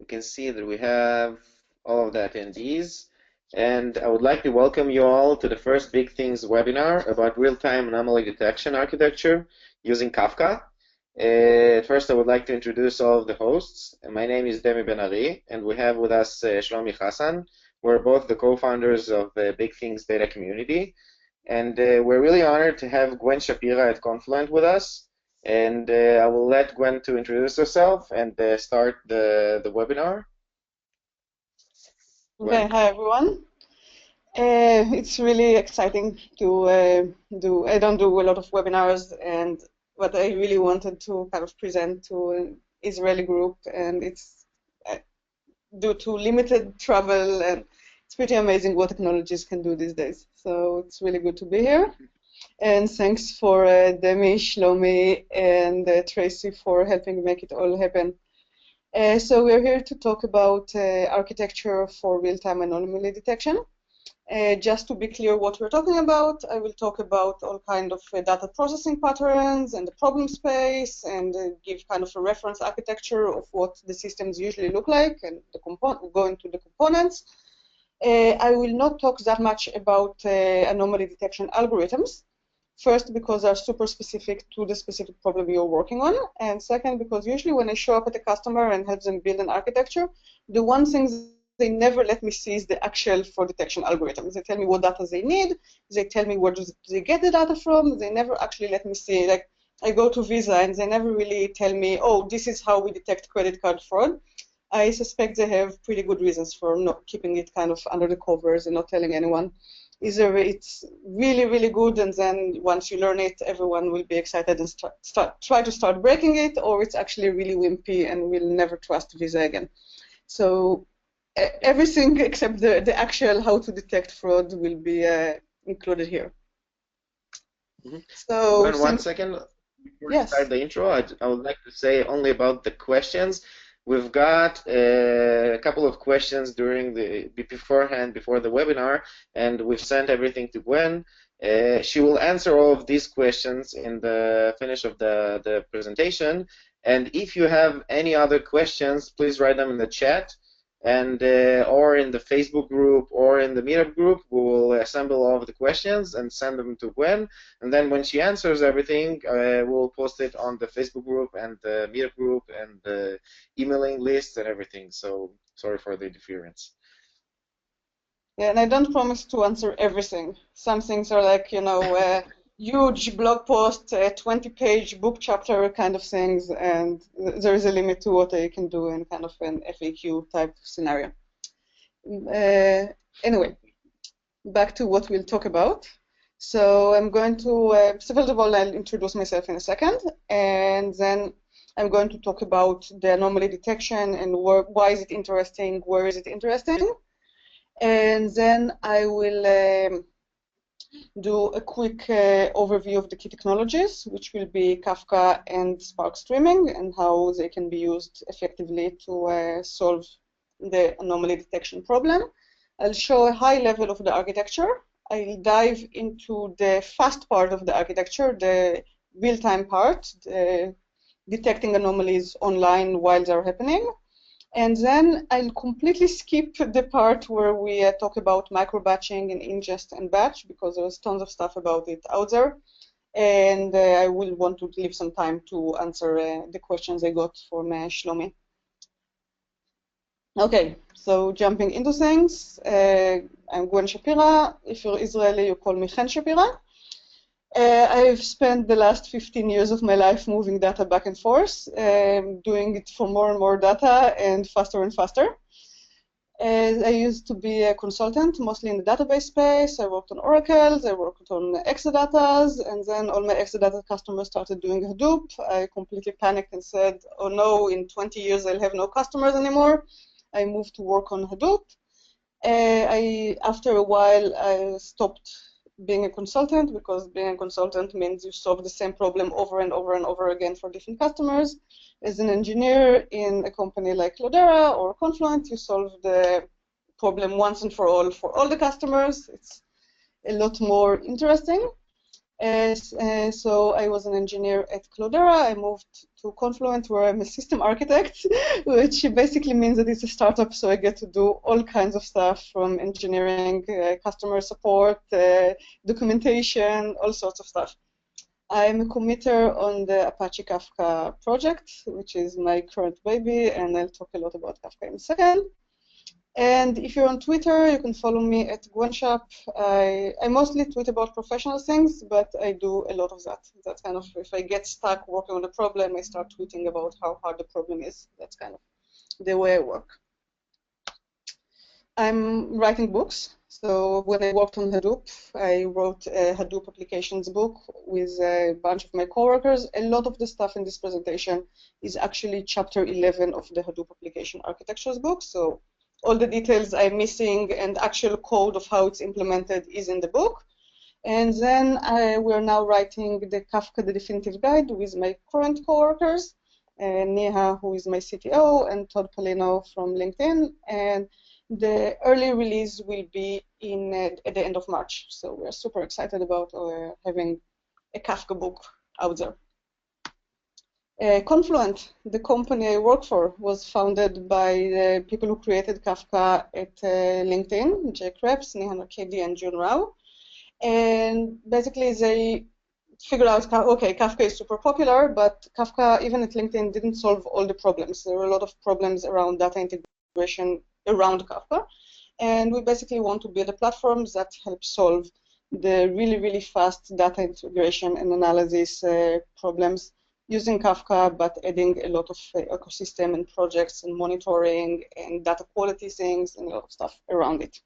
can see that we have all of the attendees. And I would like to welcome you all to the first Big Things webinar about real-time anomaly detection architecture using Kafka. First, I would like to introduce all of the hosts. My name is Demi Ben-Ari, and we have with us Shlomi Hassan. We're both the co-founders of the Big Things data community. And we're really honored to have Gwen Shapira at Confluent with us. And I will let Gwen to introduce herself and start the webinar. Gwen. Okay, hi everyone. It's really exciting to do. I don't do a lot of webinars, and what I really wanted to kind of present to an Israeli group, and it's due to limited travel, and it's pretty amazing what technologies can do these days. So it's really good to be here. And thanks for Demi, Shlomi, and Tracy for helping make it all happen. So we're here to talk about architecture for real-time anomaly detection. Just to be clear what we're talking about, I will talk about all kind of data processing patterns and the problem space, and give kind of a reference architecture of what the systems usually look like, and go into the components. I will not talk that much about anomaly detection algorithms. First, because they're super specific to the specific problem you're working on, and second, because usually when I show up at a customer and help them build an architecture, the one thing they never let me see is the actual fraud detection algorithms. They tell me what data they need, they tell me where do they get the data from, they never actually let me see, like I go to Visa and they never really tell me, oh, this is how we detect credit card fraud. I suspect they have pretty good reasons for not keeping it kind of under the covers and not telling anyone. Either it's really, really good, and then once you learn it, everyone will be excited and try to start breaking it, or it's actually really wimpy and we'll never trust Visa again. So everything except the actual how to detect fraud will be included here. Mm-hmm. So one second, before we start the intro, I would like to say only about the questions. We've got a couple of questions during before the webinar, and we've sent everything to Gwen. She will answer all of these questions in the finish of the presentation. And if you have any other questions, please write them in the chat, and or in the Facebook group or in the meetup group. We will assemble all of the questions and send them to Gwen, and then when she answers everything, we'll post it on the Facebook group and the meetup group and the emailing list and everything. So sorry for the interference. Yeah, and I don't promise to answer everything. Some things are like, you know, huge blog post, 20-page book chapter kind of things, and there is a limit to what I can do in kind of an FAQ type scenario. Anyway, back to what we'll talk about. So I'm going to, first of all, I'll introduce myself in a second, and then I'm going to talk about the anomaly detection and why is it interesting, where is it interesting, and then I will do a quick overview of the key technologies, which will be Kafka and Spark streaming, and how they can be used effectively to solve the anomaly detection problem. I'll show a high level of the architecture. I'll dive into the fast part of the architecture, the real-time part, detecting anomalies online while they're happening. And then I'll completely skip the part where we talk about micro-batching and ingest and batch, because there's tons of stuff about it out there. And I will want to leave some time to answer the questions I got from Shlomi. Okay, so jumping into things, I'm Gwen Shapira. If you're Israeli, you call me Chen Shapira. I've spent the last 15 years of my life moving data back and forth, doing it for more and more data and faster and faster. I used to be a consultant, mostly in the database space. I worked on Oracles, I worked on Exadatas, and then all my Exadata customers started doing Hadoop. I completely panicked and said, oh no, in 20 years I'll have no customers anymore. I moved to work on Hadoop. After a while, I stopped being a consultant, because being a consultant means you solve the same problem over and over and over again for different customers. As an engineer in a company like Cloudera or Confluent, you solve the problem once and for all the customers. It's a lot more interesting. So I was an engineer at Cloudera. I moved to Confluent, where I'm a system architect, which basically means that it's a startup, so I get to do all kinds of stuff from engineering, customer support, documentation, all sorts of stuff. I'm a committer on the Apache Kafka project, which is my current baby, and I'll talk a lot about Kafka in a second. And if you're on Twitter, you can follow me at Gwen Shap. I mostly tweet about professional things, but I do a lot of that. That's kind of, if I get stuck working on a problem, I start tweeting about how hard the problem is. That's kind of the way I work. I'm writing books. So when I worked on Hadoop, I wrote a Hadoop Applications book with a bunch of my coworkers. A lot of the stuff in this presentation is actually chapter 11 of the Hadoop Application Architectures book. So all the details I'm missing and actual code of how it's implemented is in the book. And then we're now writing the Kafka, the Definitive Guide with my current coworkers, Neha, who is my CTO, and Todd Polino from LinkedIn. And the early release will be at the end of March. So we're super excited about having a Kafka book out there. Confluent, the company I work for, was founded by the people who created Kafka at LinkedIn, Jay Krebs, Nihan Arkady, and Jun Rao. And basically they figured out, okay, Kafka is super popular, but Kafka, even at LinkedIn, didn't solve all the problems. There were a lot of problems around data integration around Kafka. And we basically want to build a platform that helps solve the really, really fast data integration and analysis problems using Kafka, but adding a lot of ecosystem and projects and monitoring and data quality things and a lot of stuff around it.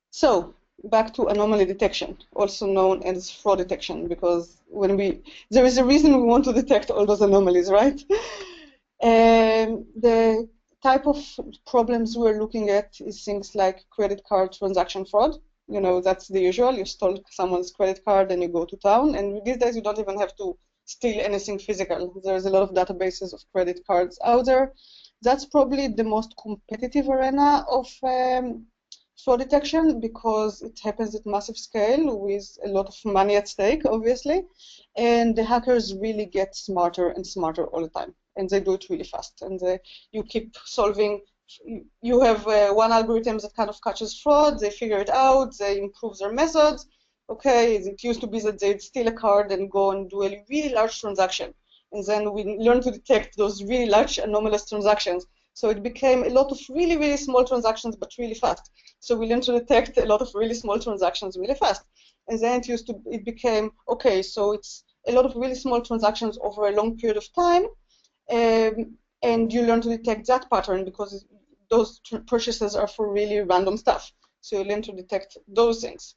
So back to anomaly detection, also known as fraud detection, because there is a reason we want to detect all those anomalies, right? The type of problems we're looking at is things like credit card transaction fraud. You know, that's the usual. You stole someone's credit card and you go to town. And these days, you don't even have to steal anything physical. There's a lot of databases of credit cards out there. That's probably the most competitive arena of fraud detection because it happens at massive scale with a lot of money at stake, obviously. And the hackers really get smarter and smarter all the time. And they do it really fast. And you keep solving. You have one algorithm that kind of catches fraud, they figure it out, they improve their methods. Okay, it used to be that they'd steal a card and go and do a really large transaction. And then we learn to detect those really large anomalous transactions. So it became a lot of really, really small transactions, but really fast. So we learned to detect a lot of really small transactions really fast. And then it became, okay, so it's a lot of really small transactions over a long period of time. And you learn to detect that pattern because those purchases are for really random stuff. So you learn to detect those things.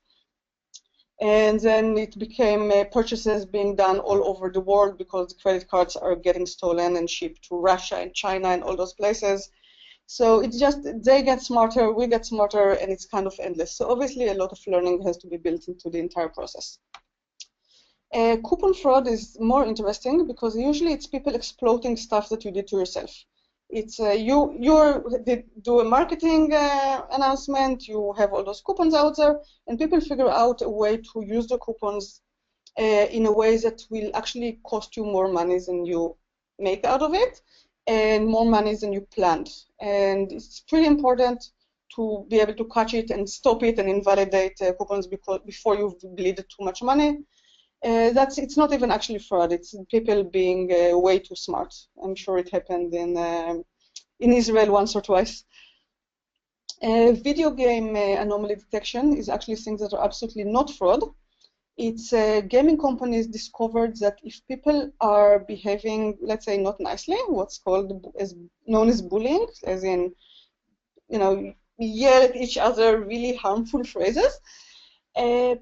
And then it became purchases being done all over the world because the credit cards are getting stolen and shipped to Russia and China and all those places. So it's just, they get smarter, we get smarter, and it's kind of endless. So obviously a lot of learning has to be built into the entire process. Coupon fraud is more interesting because usually it's people exploiting stuff that you did to yourself. It's you do a marketing announcement, you have all those coupons out there, and people figure out a way to use the coupons in a way that will actually cost you more money than you make out of it, and more money than you planned. And it's pretty important to be able to catch it and stop it and invalidate coupons before you've bleeded too much money. It's not even actually fraud. It's people being way too smart. I'm sure it happened in Israel once or twice. Video game anomaly detection is actually things that are absolutely not fraud. It's gaming companies discovered that if people are behaving, let's say, not nicely, what's known as bullying, as in, yell at each other really harmful phrases.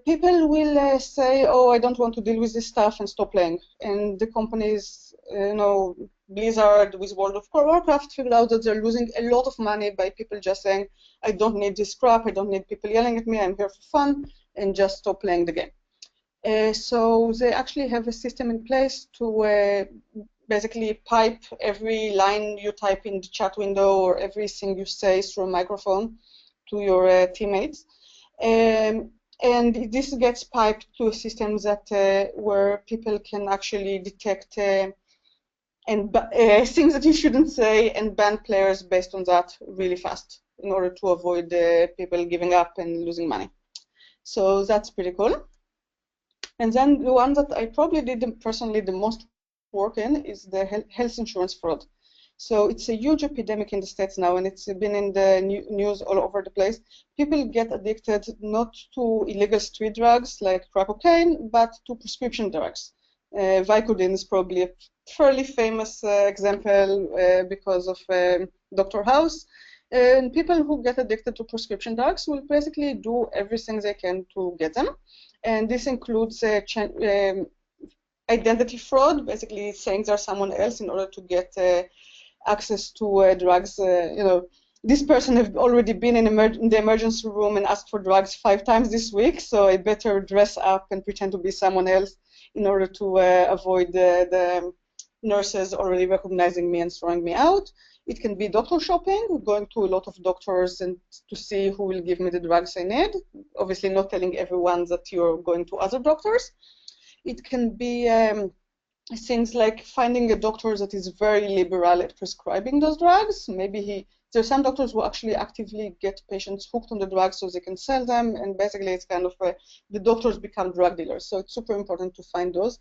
People will say, oh, I don't want to deal with this stuff and stop playing. And the companies, Blizzard with World of Warcraft figured out that they're losing a lot of money by people just saying, I don't need this crap, I don't need people yelling at me, I'm here for fun, and just stop playing the game. So they actually have a system in place to basically pipe every line you type in the chat window or everything you say through a microphone to your teammates. And this gets piped to systems that where people can actually detect and things that you shouldn't say and ban players based on that really fast in order to avoid people giving up and losing money. So that's pretty cool. And then the one that I probably did personally the most work in is the health insurance fraud. So it's a huge epidemic in the States now, and it's been in the news all over the place. People get addicted not to illegal street drugs like crack cocaine, but to prescription drugs. Vicodin is probably a fairly famous example because of Dr. House. And people who get addicted to prescription drugs will basically do everything they can to get them. And this includes identity fraud, basically saying they're someone else in order to get access to drugs. This person has already been in the emergency room and asked for drugs 5 times this week, so I better dress up and pretend to be someone else in order to avoid the nurses already recognizing me and throwing me out. It can be doctor shopping, going to a lot of doctors and to see who will give me the drugs I need. Obviously not telling everyone that you're going to other doctors. It can be things like finding a doctor that is very liberal at prescribing those drugs. Maybe there are some doctors who actually actively get patients hooked on the drugs so they can sell them, and basically it's kind of the doctors become drug dealers. So it's super important to find those.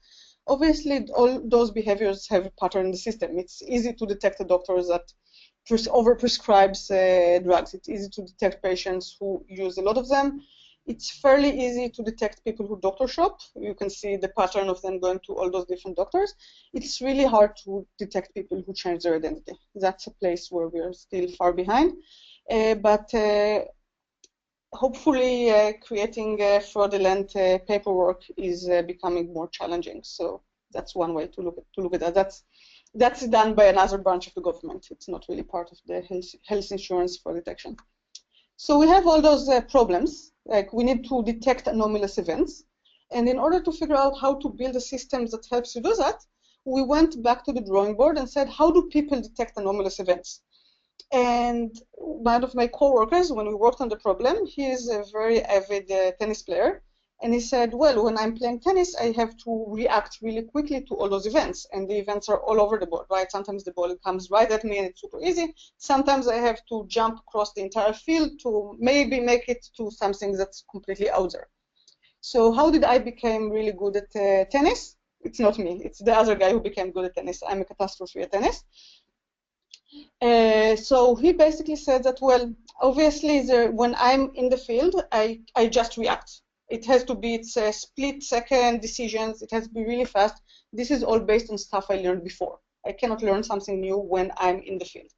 Obviously, all those behaviors have a pattern in the system. It's easy to detect a doctor that overprescribes drugs. It's easy to detect patients who use a lot of them. It's fairly easy to detect people who doctor shop. You can see the pattern of them going to all those different doctors. It's really hard to detect people who change their identity. That's a place where we're still far behind. But hopefully creating fraudulent paperwork is becoming more challenging. So that's one way to look at that. That's done by another branch of the government. It's not really part of the health insurance fraud detection. So we have all those problems. Like we need to detect anomalous events. And in order to figure out how to build a system that helps you do that, we went back to the drawing board and said, how do people detect anomalous events? And one of my coworkers, when we worked on the problem, he is a very avid tennis player. And he said, well, when I'm playing tennis, I have to react really quickly to all those events. And the events are all over the board, right? Sometimes the ball comes right at me and it's super easy. Sometimes I have to jump across the entire field to maybe make it to something that's completely out there. So how did I become really good at tennis? It's not me. It's the other guy who became good at tennis. I'm a catastrophe at tennis. So he basically said that, well, obviously when I'm in the field, I just react. It has to be, it's a split-second decisions. It has to be really fast. This is all based on stuff I learned before. I cannot learn something new when I'm in the field.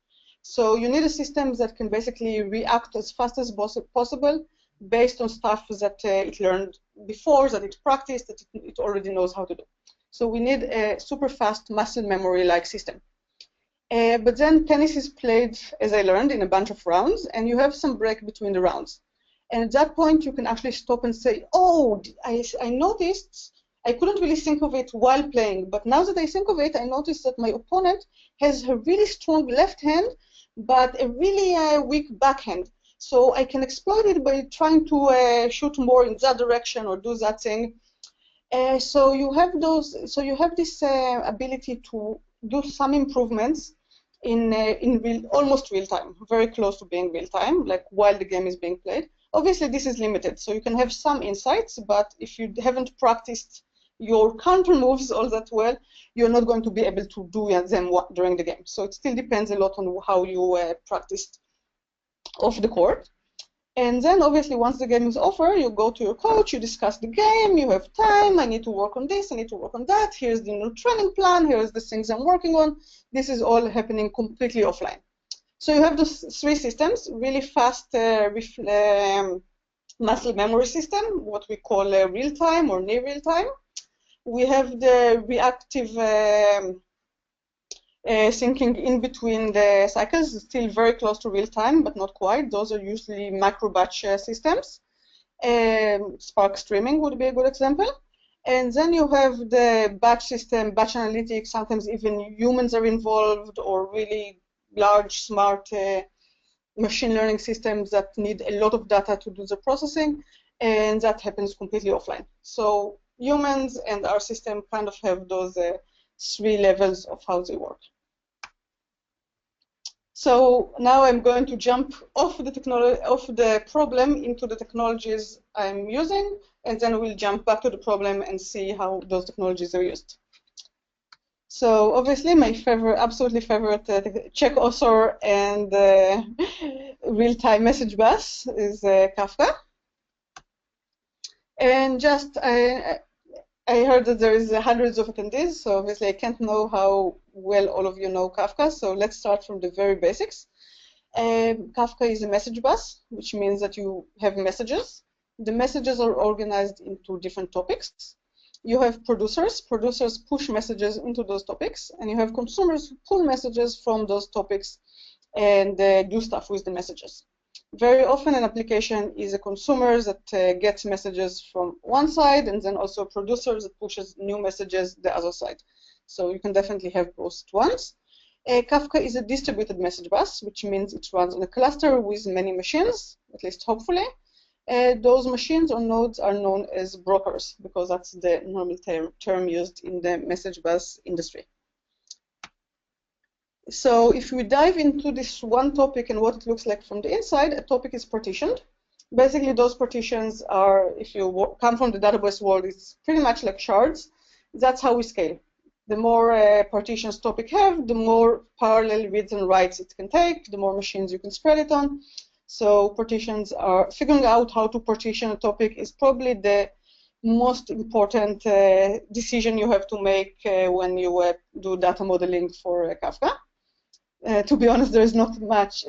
So you need a system that can basically react as fast as possible based on stuff that it learned before, that it practiced, that it already knows how to do. So we need a super fast muscle memory-like system. But then tennis is played, as I learned, in a bunch of rounds, and you have some break between the rounds. And at that point, you can actually stop and say, oh, I noticed, I couldn't really think of it while playing, but now that I think of it, I noticed that my opponent has a really strong left hand, but a really weak backhand. So I can exploit it by trying to shoot more in that direction or do that thing. So you have this ability to do some improvements in almost real time, very close to being real time, like while the game is being played. Obviously, this is limited, so you can have some insights, but if you haven't practiced your counter moves all that well, you're not going to be able to do them during the game. So it still depends a lot on how you practiced off the court. And then, obviously, once the game is over, you go to your coach, you discuss the game, you have time, I need to work on this, I need to work on that, here's the new training plan, here's the things I'm working on. This is all happening completely offline. So you have those 3 systems, really fast muscle memory system, what we call real-time or near real-time. We have the reactive thinking in between the cycles, still very close to real time, but not quite. Those are usually micro batch systems. Spark streaming would be a good example. And then you have the batch system, batch analytics, sometimes even humans are involved, or really large, smart machine learning systems that need a lot of data to do the processing. and that happens completely offline. So humans and our system kind of have those 3 levels of how they work. So now I'm going to jump off the problem into the technologies I'm using, and then we'll jump back to the problem and see how those technologies are used. So obviously my absolutely favorite check author and real-time message bus is Kafka. And just I heard that there is hundreds of attendees, so obviously I can't know how well all of you know Kafka. So let's start from the very basics. Kafka is a message bus, which means that you have messages. The messages are organized into different topics. You have producers. Producers push messages into those topics, and you have consumers who pull messages from those topics and do stuff with the messages. Very often an application is a consumer that gets messages from one side, and then also a producer that pushes new messages the other side. So you can definitely have both at once. Kafka is a distributed message bus, which means it runs on a cluster with many machines, at least hopefully. Those machines or nodes are known as brokers, because that's the normal term used in the message bus industry. So if we dive into this one topic and what it looks like from the inside, a topic is partitioned. Basically, those partitions are, if you come from the database world, it's pretty much like shards. That's how we scale. The more partitions topic have, the more parallel reads and writes it can take, the more machines you can spread it on. So partitions are, figuring out how to partition a topic is probably the most important decision you have to make when you do data modeling for Kafka. To be honest, there is not much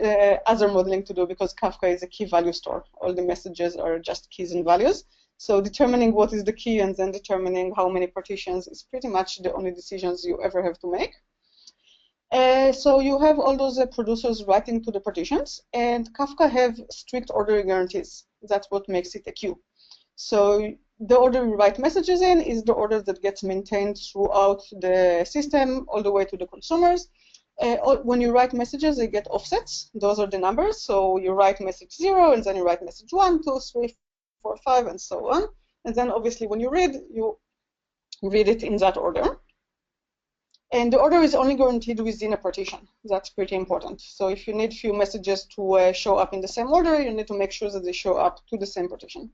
other modeling to do because Kafka is a key value store. All the messages are just keys and values. So determining what is the key and then determining how many partitions is pretty much the only decisions you ever have to make. So you have all those producers writing to the partitions, and Kafka have strict ordering guarantees. That's what makes it a queue. So the order you write messages in is the order that gets maintained throughout the system all the way to the consumers. When you write messages, they get offsets. Those are the numbers. So you write message 0, and then you write message 1, 2, 3, 4, 5, and so on. And then obviously when you read it in that order. And the order is only guaranteed within a partition. That's pretty important. So if you need few messages to show up in the same order, you need to make sure that they show up to the same partition.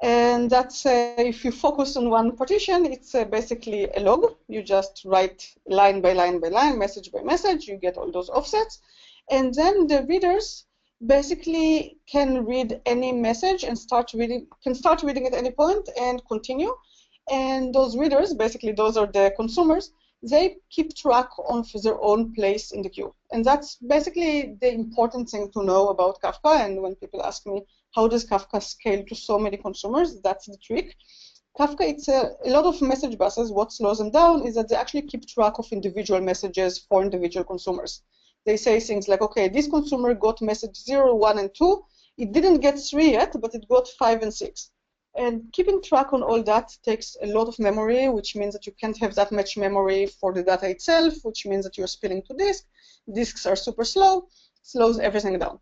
And that's, if you focus on one partition, it's basically a log. You just write line by line by line, message by message. You get all those offsets. And then the readers basically can read any message and can start reading at any point and continue. And those readers, basically those are the consumers, they keep track of their own place in the queue. And that's basically the important thing to know about Kafka. And when people ask me, how does Kafka scale to so many consumers? That's the trick. Kafka, it's a lot of message buses. What slows them down is that they actually keep track of individual messages for individual consumers. They say things like, okay, this consumer got message 0, 1, and 2. It didn't get 3 yet, but it got 5 and 6. And keeping track on all that takes a lot of memory, which means that you can't have that much memory for the data itself, which means that you're spilling to disk. Disks are super slow, slows everything down.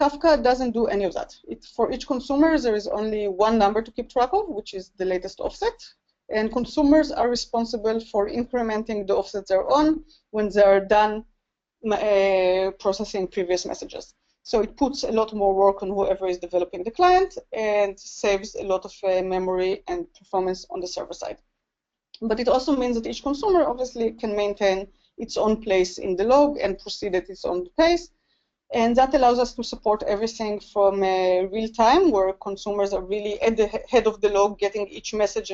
Kafka doesn't do any of that. For each consumer, there is only one number to keep track of, which is the latest offset. And consumers are responsible for incrementing the offsets they're on when they're done processing previous messages. So it puts a lot more work on whoever is developing the client and saves a lot of memory and performance on the server side. But it also means that each consumer obviously can maintain its own place in the log and proceed at its own pace. And that allows us to support everything from real time, where consumers are really at the head of the log, getting each message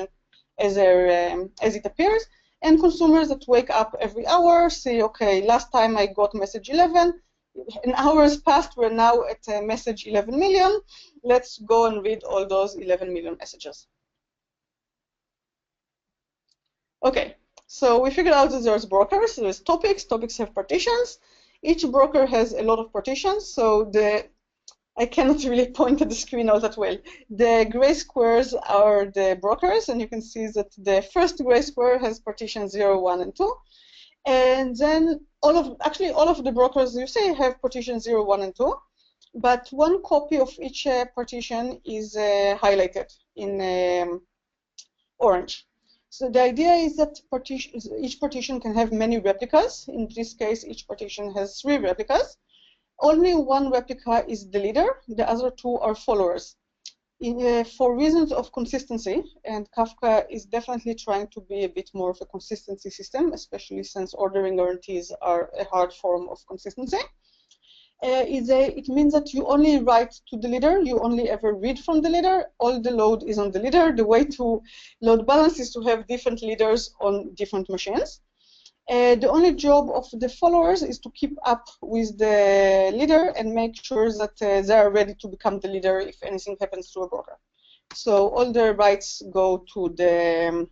as it appears, and consumers that wake up every hour, say, okay, last time I got message 11, an hour has passed, we're now at message 11 million. Let's go and read all those 11 million messages. Okay, so we figured out that there's brokers, there's topics, topics have partitions. Each broker has a lot of partitions, so I cannot really point at the screen all that well. The gray squares are the brokers, and you can see that the first gray square has partition 0, 1, and 2. And then all of the brokers you see have partition 0, 1, and 2. but one copy of each partition is highlighted in orange. So the idea is that each partition can have many replicas. In this case, each partition has 3 replicas. Only one replica is the leader. The other 2 are followers. For reasons of consistency, and Kafka is definitely trying to be a bit more of a consistency system, especially since ordering guarantees are a hard form of consistency. It means that you only write to the leader, you only ever read from the leader, all the load is on the leader. The way to load balance is to have different leaders on different machines. The only job of the followers is to keep up with the leader and make sure that they are ready to become the leader if anything happens to a broker. So all the writes go to the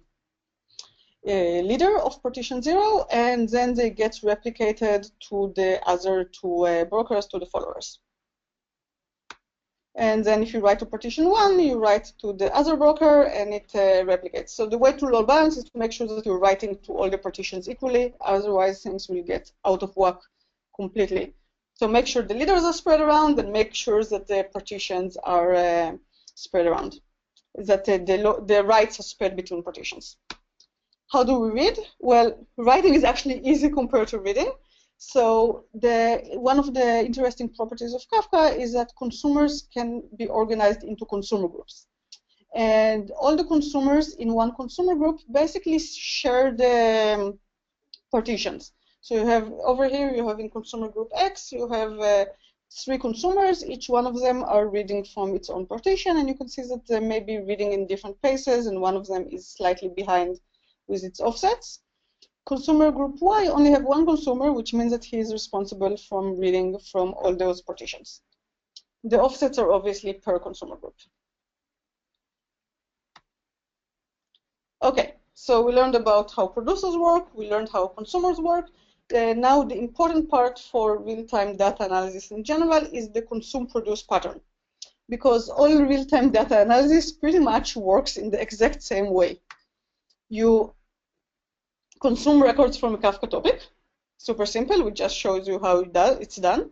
leader of partition 0, and then they get replicated to the other 2 brokers, to the followers. And then if you write to partition 1, you write to the other broker, and it replicates. So the way to load balance is to make sure that you're writing to all the partitions equally, otherwise things will get out of whack completely. So make sure the leaders are spread around, and make sure that the partitions are spread around, that the writes are spread between partitions. How do we read? Well, writing is actually easy compared to reading. So one of the interesting properties of Kafka is that consumers can be organized into consumer groups. And all the consumers in one consumer group basically share the partitions. So you have over here, you have in consumer group X, you have 3 consumers. Each one of them are reading from its own partition, and you can see that they may be reading in different paces, and one of them is slightly behind with its offsets. Consumer group Y only have 1 consumer, which means that he is responsible from reading from all those partitions. The offsets are obviously per consumer group. Okay, so we learned about how producers work, we learned how consumers work. Now the important part for real-time data analysis in general is the consume-produce pattern, because all real-time data analysis pretty much works in the exact same way. You consume records from a Kafka topic, super simple, which just shows you how it's done.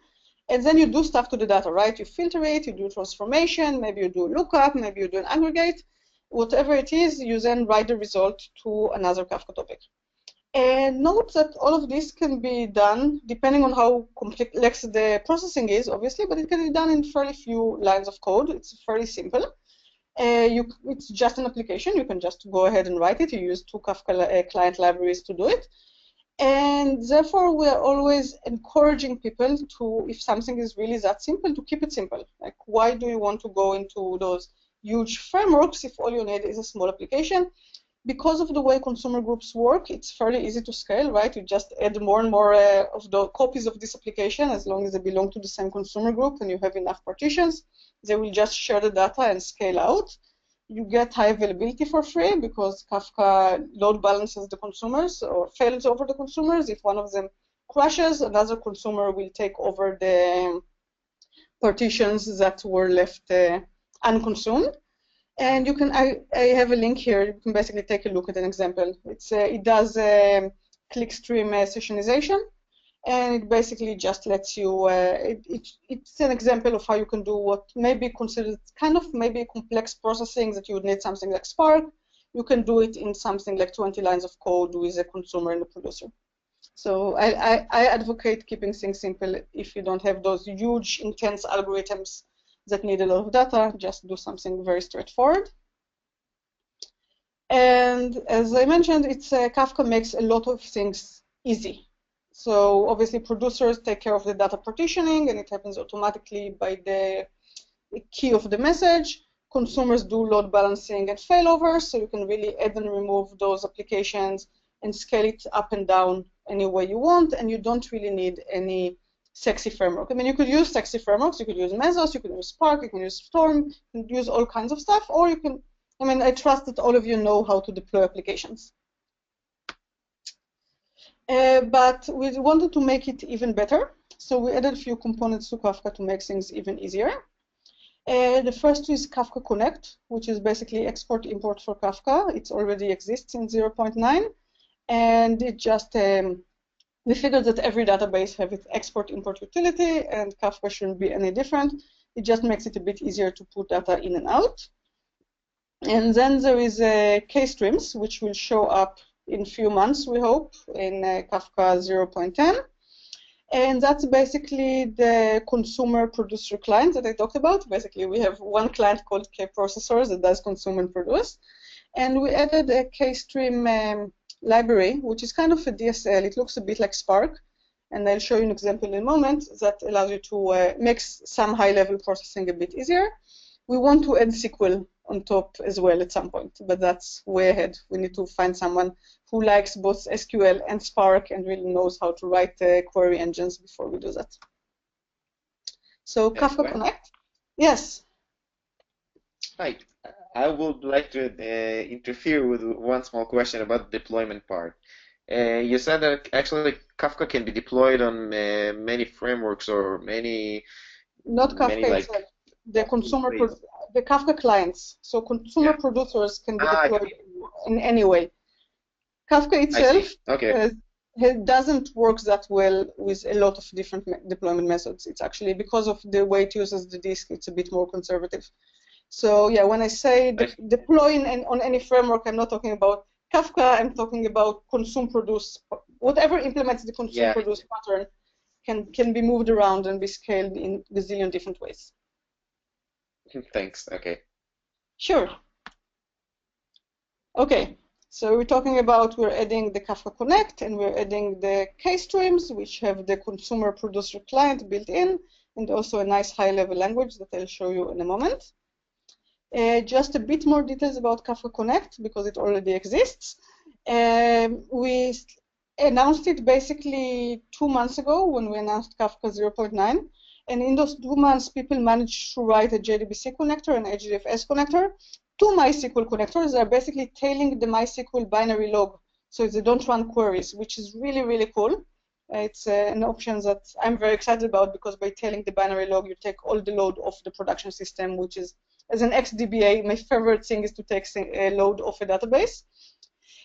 And then you do stuff to the data, right? You filter it, you do transformation, maybe you do lookup, maybe you do an aggregate. Whatever it is, you then write the result to another Kafka topic. And note that all of this can be done depending on how complex the processing is, obviously, but it can be done in fairly few lines of code. It's fairly simple. It's just an application. You can just go ahead and write it. You use 2 Kafka client libraries to do it. And therefore, we are always encouraging people to, if something is really that simple, to keep it simple. Like, why do you want to go into those huge frameworks if all you need is a small application? Because of the way consumer groups work, it's fairly easy to scale, right? You just add more and more of the copies of this application as long as they belong to the same consumer group and you have enough partitions. They will just share the data and scale out. You get high availability for free because Kafka load balances the consumers or fails over the consumers. If one of them crashes, another consumer will take over the partitions that were left unconsumed. And you can, I have a link here. You can basically take a look at an example. It does clickstream sessionization, and it basically just lets you. It's an example of how you can do what may be considered kind of maybe complex processing that you would need something like Spark. You can do it in something like 20 lines of code with a consumer and a producer. So I advocate keeping things simple. If you don't have those huge, intense algorithms that need a lot of data, just do something very straightforward. And as I mentioned, Kafka makes a lot of things easy. So obviously producers take care of the data partitioning, and it happens automatically by the key of the message. Consumers do load balancing and failover, so you can really add and remove those applications and scale it up and down any way you want, and you don't really need any sexy framework. I mean, you could use sexy frameworks. You could use Mesos, you could use Spark, you can use Storm, you can use all kinds of stuff, or you can, I mean, I trust that all of you know how to deploy applications. But we wanted to make it even better, so we added a few components to Kafka to make things even easier. The first is KConnect, which is basically export-import for Kafka. It already exists in 0.9, and it just We figured that every database have its export-import utility, and Kafka shouldn't be any different. It just makes it a bit easier to put data in and out. And then there is K-streams, which will show up in a few months, we hope, in Kafka 0.10. And that's basically the consumer producer client that I talked about. Basically, we have one client called K-processors that does consume and produce. And we added a K-stream library, which is kind of a DSL. It looks a bit like Spark. And I'll show you an example in a moment that allows you to make some high-level processing a bit easier. We want to add SQL on top as well at some point, but that's way ahead. We need to find someone who likes both SQL and Spark and really knows how to write query engines before we do that. So Kafka Connect. Yes. Hi. I would like to interfere with one small question about the deployment part. You said that actually Kafka can be deployed on many frameworks or many. Not Kafka itself. The consumer, the Kafka clients. So consumer producers can be deployed in any way. Kafka itself doesn't work that well with a lot of different deployment methods. It's actually because of the way it uses the disk, it's a bit more conservative. So yeah, when I say deploying on any framework, I'm not talking about Kafka, I'm talking about consume produce. Whatever implements the consume produce pattern can be moved around and be scaled in a gazillion different ways. Thanks. Okay. Sure. Okay. So we're adding the Kafka Connect and we're adding the K-streams, which have the consumer producer client built in, and also a nice high-level language that I'll show you in a moment. Just a bit more details about Kafka Connect because it already exists. We announced it basically 2 months ago when we announced Kafka 0.9. And in those 2 months, people managed to write a JDBC connector and HDFS connector. 2 MySQL connectors that are basically tailing the MySQL binary log so they don't run queries, which is really, really cool. It's an option that I'm very excited about because by tailing the binary log, you take all the load off the production system, which is, as an ex-DBA, my favorite thing is to take a load off a database.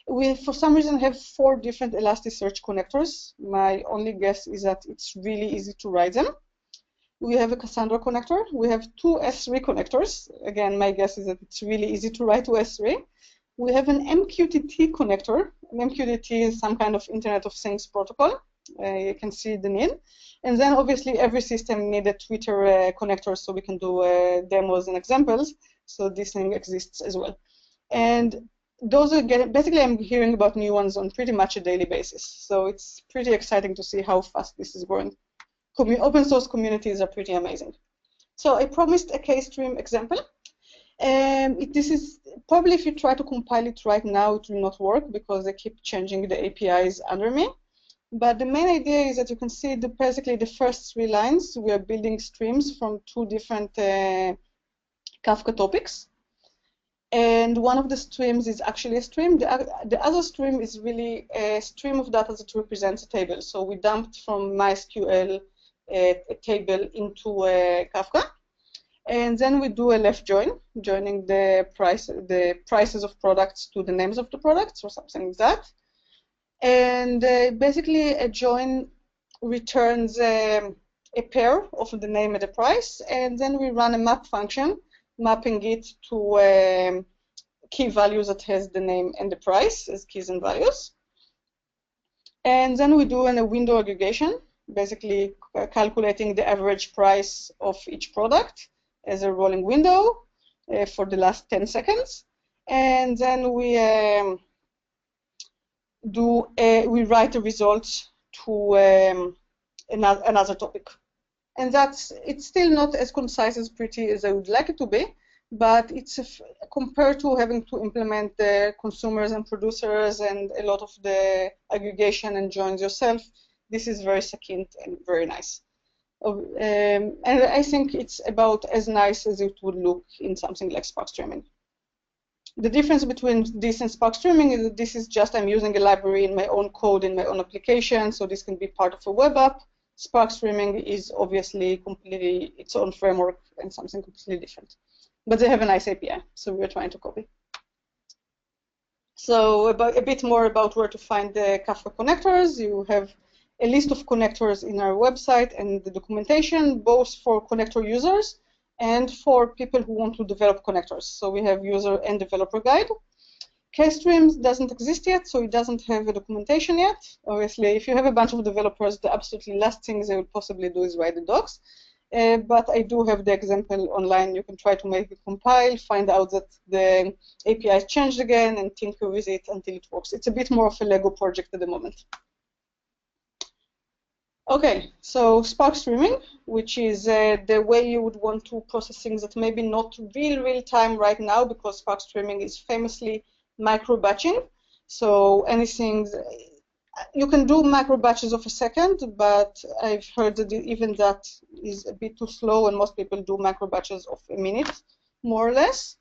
We, for some reason, have 4 different Elasticsearch connectors. My only guess is that it's really easy to write them. We have a Cassandra connector. We have 2 S3 connectors. Again, my guess is that it's really easy to write to S3. We have an MQTT connector. MQTT is some kind of Internet of Things protocol. You can see the need. And then, obviously, every system needs a Twitter connector so we can do demos and examples. So this thing exists as well. And those are basically, I'm hearing about new ones on pretty much a daily basis. So it's pretty exciting to see how fast this is growing. Open source communities are pretty amazing. So I promised a K-stream example. This is probably, if you try to compile it right now, it will not work because they keep changing the APIs under me. But the main idea is that you can see basically the first 3 lines. We are building streams from 2 different Kafka topics. And one of the streams is actually a stream. The other stream is really a stream of data that represents a table. So we dumped from MySQL a table into Kafka. And then we do a left join, joining the prices of products to the names of the products or something like that. And basically a join returns a pair of the name and the price. And then we run a map function, mapping it to key values that has the name and the price as keys and values. And then we do a window aggregation, basically calculating the average price of each product as a rolling window for the last 10 seconds. And then we write the results to another topic. And it's still not as concise as pretty as I would like it to be, but it's compared to having to implement the consumers and producers and a lot of the aggregation and joins yourself. This is very succinct and very nice. And I think it's about as nice as it would look in something like Spark Streaming. The difference between this and Spark Streaming is that this is just I'm using a library in my own code, in my own application, so this can be part of a web app. Spark Streaming is obviously completely its own framework and something completely different. But they have a nice API, so we're trying to copy. So a bit more about where to find the Kafka connectors. You have a list of connectors in our website and the documentation, both for connector users and for people who want to develop connectors. So we have user and developer guide. K-Streams doesn't exist yet, so it doesn't have a documentation yet. Obviously, if you have a bunch of developers, the absolutely last thing they will possibly do is write the docs. But I do have the example online. You can try to make it compile, find out that the API changed again, and tinker with it until it works. It's a bit more of a Lego project at the moment. Okay, so Spark streaming, which is the way you would want to process things that maybe not real time right now, because Spark streaming is famously micro batching. So anything, you can do macro batches of a second, but I've heard that even that is a bit too slow, and most people do macro batches of a minute, more or less.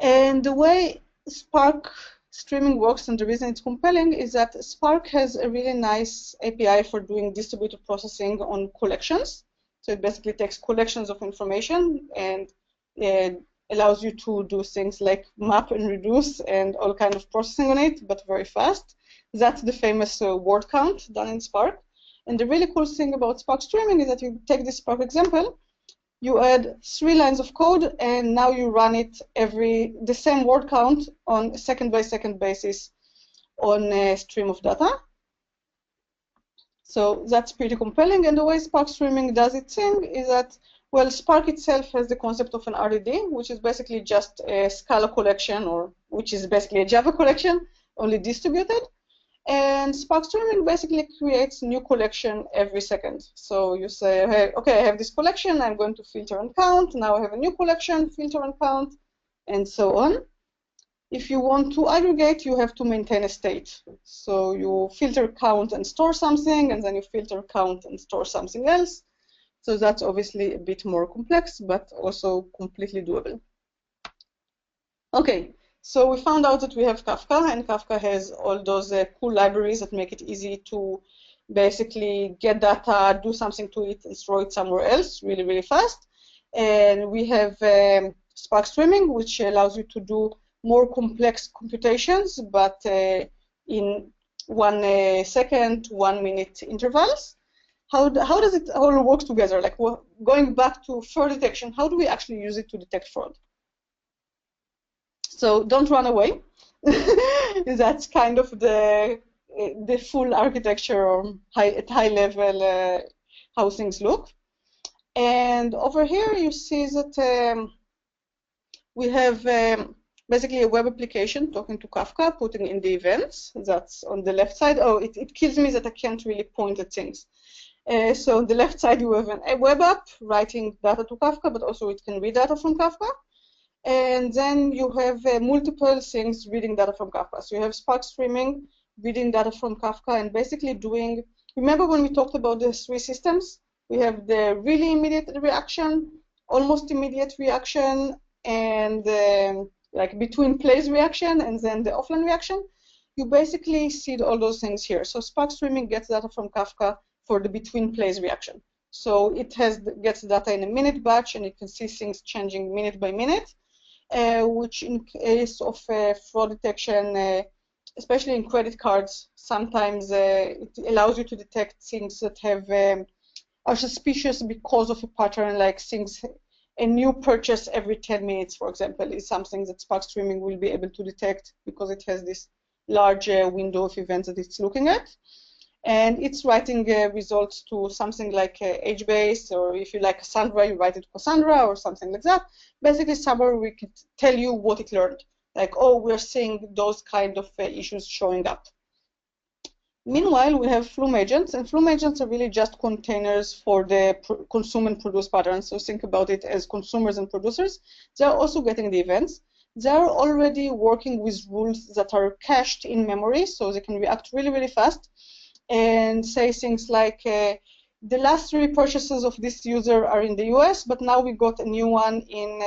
And the way Spark streaming works, and the reason it's compelling, is that Spark has a really nice API for doing distributed processing on collections. So it basically takes collections of information and allows you to do things like map and reduce and all kind of processing on it, but very fast. That's the famous word count done in Spark. And the really cool thing about Spark streaming is that you take this Spark example, you add 3 lines of code, and now you run it the same word count on a second-by-second basis on a stream of data. So that's pretty compelling. And the way Spark streaming does its thing is that, well, Spark itself has the concept of an RDD, which is basically just a Scala collection, or which is basically a Java collection, only distributed. And Spark streaming basically creates new collection every second. So you say, hey, okay, I have this collection, I'm going to filter and count. Now I have a new collection, filter and count, and so on. If you want to aggregate, you have to maintain a state. So you filter, count, and store something, and then you filter, count, and store something else. So that's obviously a bit more complex, but also completely doable. Okay. So we found out that we have Kafka, and Kafka has all those cool libraries that make it easy to basically get data, do something to it, and store it somewhere else really, really fast. And we have Spark streaming, which allows you to do more complex computations, but in 1 second, 1 minute intervals. How does it all work together? Like, going back to fraud detection, how do we actually use it to detect fraud? So don't run away. That's kind of the full architecture, or at high level how things look. And over here you see that we have basically a web application talking to Kafka, putting in the events. That's on the left side. Oh, it kills me that I can't really point at things. So on the left side you have a web app writing data to Kafka, but also it can read data from Kafka. And then you have multiple things reading data from Kafka. So you have Spark streaming, reading data from Kafka, and basically doing, remember when we talked about the 3 systems? We have the really immediate reaction, almost immediate reaction, and like between plays reaction, and then the offline reaction. You basically see all those things here. So Spark streaming gets data from Kafka for the between plays reaction. So it gets data in a minute batch, and it can see things changing minute by minute. Which in case of fraud detection, especially in credit cards, sometimes it allows you to detect things that are suspicious because of a pattern, like a new purchase every 10 minutes, for example, is something that Spark streaming will be able to detect because it has this large window of events that it's looking at. And it's writing results to something like HBase, or if you like Cassandra, you write it to Cassandra or something like that. Basically, somewhere we can tell you what it learned. Like, oh, we're seeing those kind of issues showing up. Meanwhile, we have Flume agents, and Flume agents are really just containers for the consume and produce patterns. So think about it as consumers and producers. They are also getting the events. They are already working with rules that are cached in memory, so they can react really, really fast. And say things like, the last 3 purchases of this user are in the US, but now we got a new one in,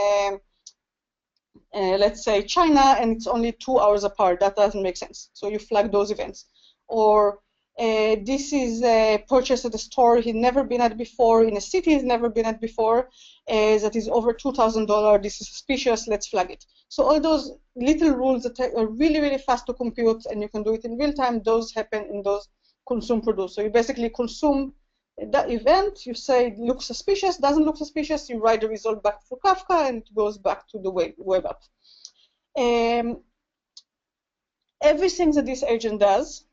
let's say, China, and it's only 2 hours apart. That doesn't make sense. So you flag those events. Or this is a purchase at a store he'd never been at before, in a city he's never been at before, that is over $2,000. This is suspicious. Let's flag it. So all those little rules that are really, really fast to compute, and you can do it in real time, those happen in those consume produce. So you basically consume that event, you say looks suspicious, doesn't look suspicious, you write the result back for Kafka, and it goes back to the web app. Everything that this agent does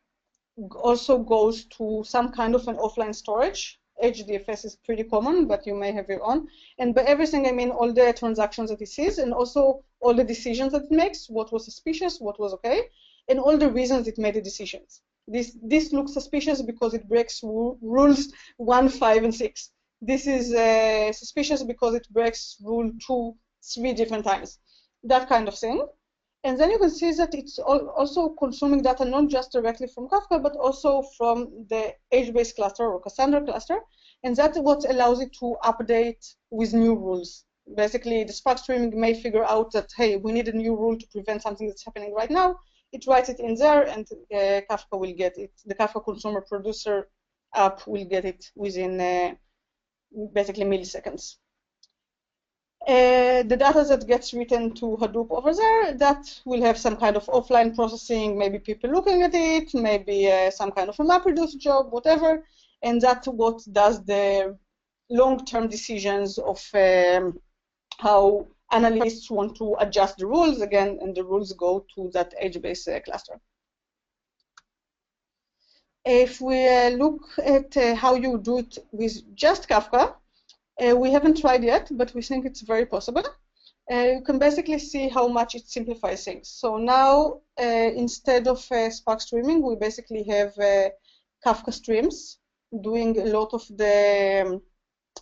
also goes to some kind of an offline storage. HDFS is pretty common, but you may have your own. And by everything, I mean all the transactions that it sees, and also all the decisions that it makes, what was suspicious, what was okay, and all the reasons it made the decisions. This looks suspicious because it breaks rules 1, 5, and 6. This is suspicious because it breaks rule 2, 3 different times. That kind of thing. And then you can see that it's also consuming data not just directly from Kafka, but also from the HBase cluster or Cassandra cluster. And that's what allows it to update with new rules. Basically, the Spark streaming may figure out that, hey, we need a new rule to prevent something that's happening right now. It writes it in there, and Kafka will get it. The Kafka consumer producer app will get it within basically milliseconds. The data that gets written to Hadoop over there, that will have some kind of offline processing, maybe people looking at it, maybe some kind of a MapReduce job, whatever, and that's what does the long-term decisions of how analysts want to adjust the rules again, and the rules go to that HBase cluster. If we look at how you do it with just Kafka, we haven't tried yet, but we think it's very possible. You can basically see how much it simplifies things. So now, instead of Spark streaming, we basically have Kafka streams doing a lot of the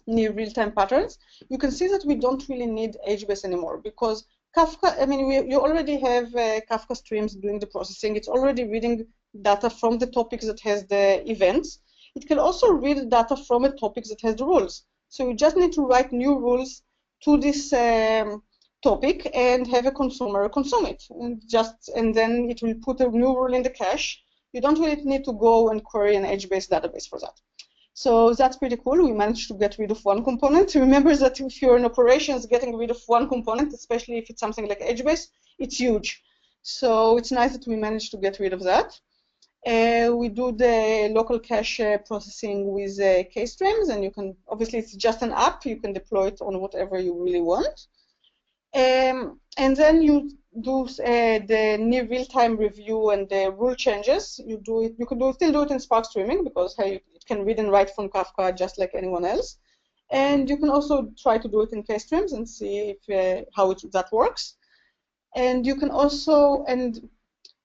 near real-time patterns. You can see that we don't really need HBase anymore, because Kafka, I mean, you already have Kafka streams doing the processing. It's already reading data from the topics that has the events. It can also read data from a topic that has the rules. So you just need to write new rules to this topic and have a consumer consume it. And then it will put a new rule in the cache. You don't really need to go and query an HBase database for that. So that's pretty cool. We managed to get rid of one component. Remember that if you're in operations, getting rid of one component, especially if it's something like HBase, it's huge. So it's nice that we managed to get rid of that. We do the local cache processing with K-streams, and you can, obviously it's just an app, you can deploy it on whatever you really want. And then you do the near real-time review and the rule changes. You do it. You can still do it in Spark streaming, because hey, it can read and write from Kafka just like anyone else. And you can also try to do it in K-streams and see if, how that works. And you can also, and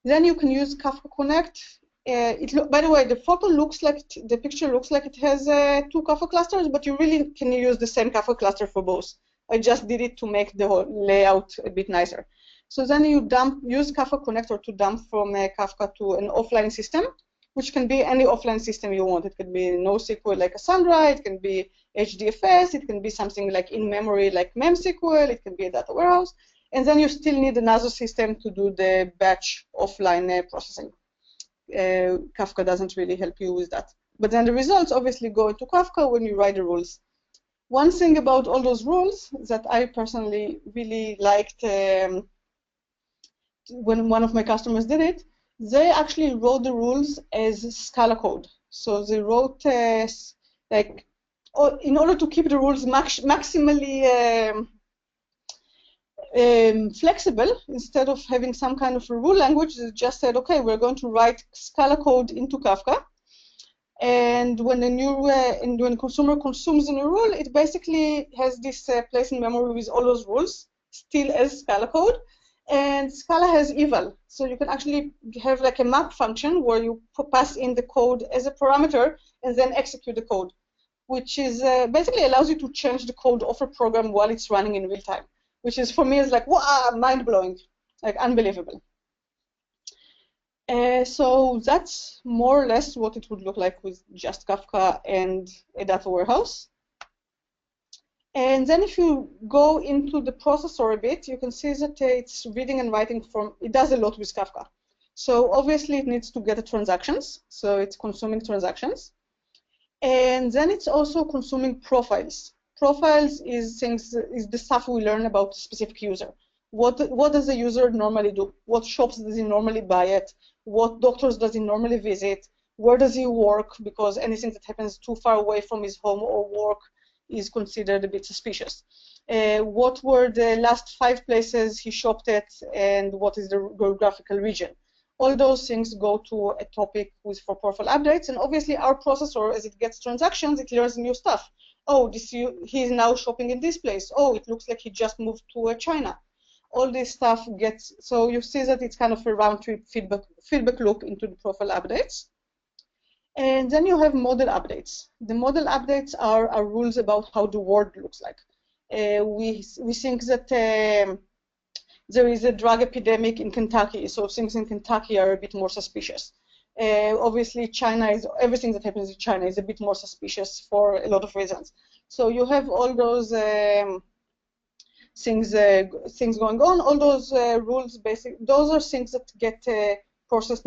then you can use KConnect. By the way, the photo looks like, the picture looks like it has 2 Kafka clusters, but you really can use the same Kafka cluster for both. I just did it to make the whole layout a bit nicer. So then you use Kafka connector to dump from Kafka to an offline system, which can be any offline system you want. It can be NoSQL like Cassandra, it can be HDFS, it can be something like in-memory like MemSQL, it can be a data warehouse, and then you still need another system to do the batch offline processing. Kafka doesn't really help you with that. But then the results obviously go into Kafka when you write the rules. One thing about all those rules that I personally really liked when one of my customers did it, they actually wrote the rules as Scala code. So they wrote like, in order to keep the rules maximally flexible, instead of having some kind of a rule language, they just said, okay, we're going to write Scala code into Kafka. And when when consumer consumes a new rule, it basically has this place in memory with all those rules, still as Scala code. And Scala has eval, so you can actually have like a map function where you pass in the code as a parameter and then execute the code, which is basically allows you to change the code of a program while it's running in real time, which is for me is like, wow, mind-blowing, like unbelievable. So that's more or less what it would look like with just Kafka and a data warehouse. And then if you go into the processor a bit, you can see that it's reading and writing from, it does a lot with Kafka. So obviously it needs to get the transactions, so it's consuming transactions. And then it's also consuming profiles. Profiles is the stuff we learn about a specific user. What does the user normally do? What shops does he normally buy at? What doctors does he normally visit? where does he work, because anything that happens too far away from his home or work is considered a bit suspicious. What were the last 5 places he shopped at, and what is the geographical region? All those things go to a topic for profile updates, and obviously our processor, as it gets transactions, it learns new stuff. Oh, he's now shopping in this place. Oh, it looks like he just moved to China. All this stuff gets, so you see that it's kind of a round-trip feedback loop into the profile updates. And then you have model updates. The model updates are rules about how the world looks like. We think that there is a drug epidemic in Kentucky, so things in Kentucky are a bit more suspicious. Obviously, everything that happens in China is a bit more suspicious for a lot of reasons. So you have all those things going on. All those rules, those are things that get processed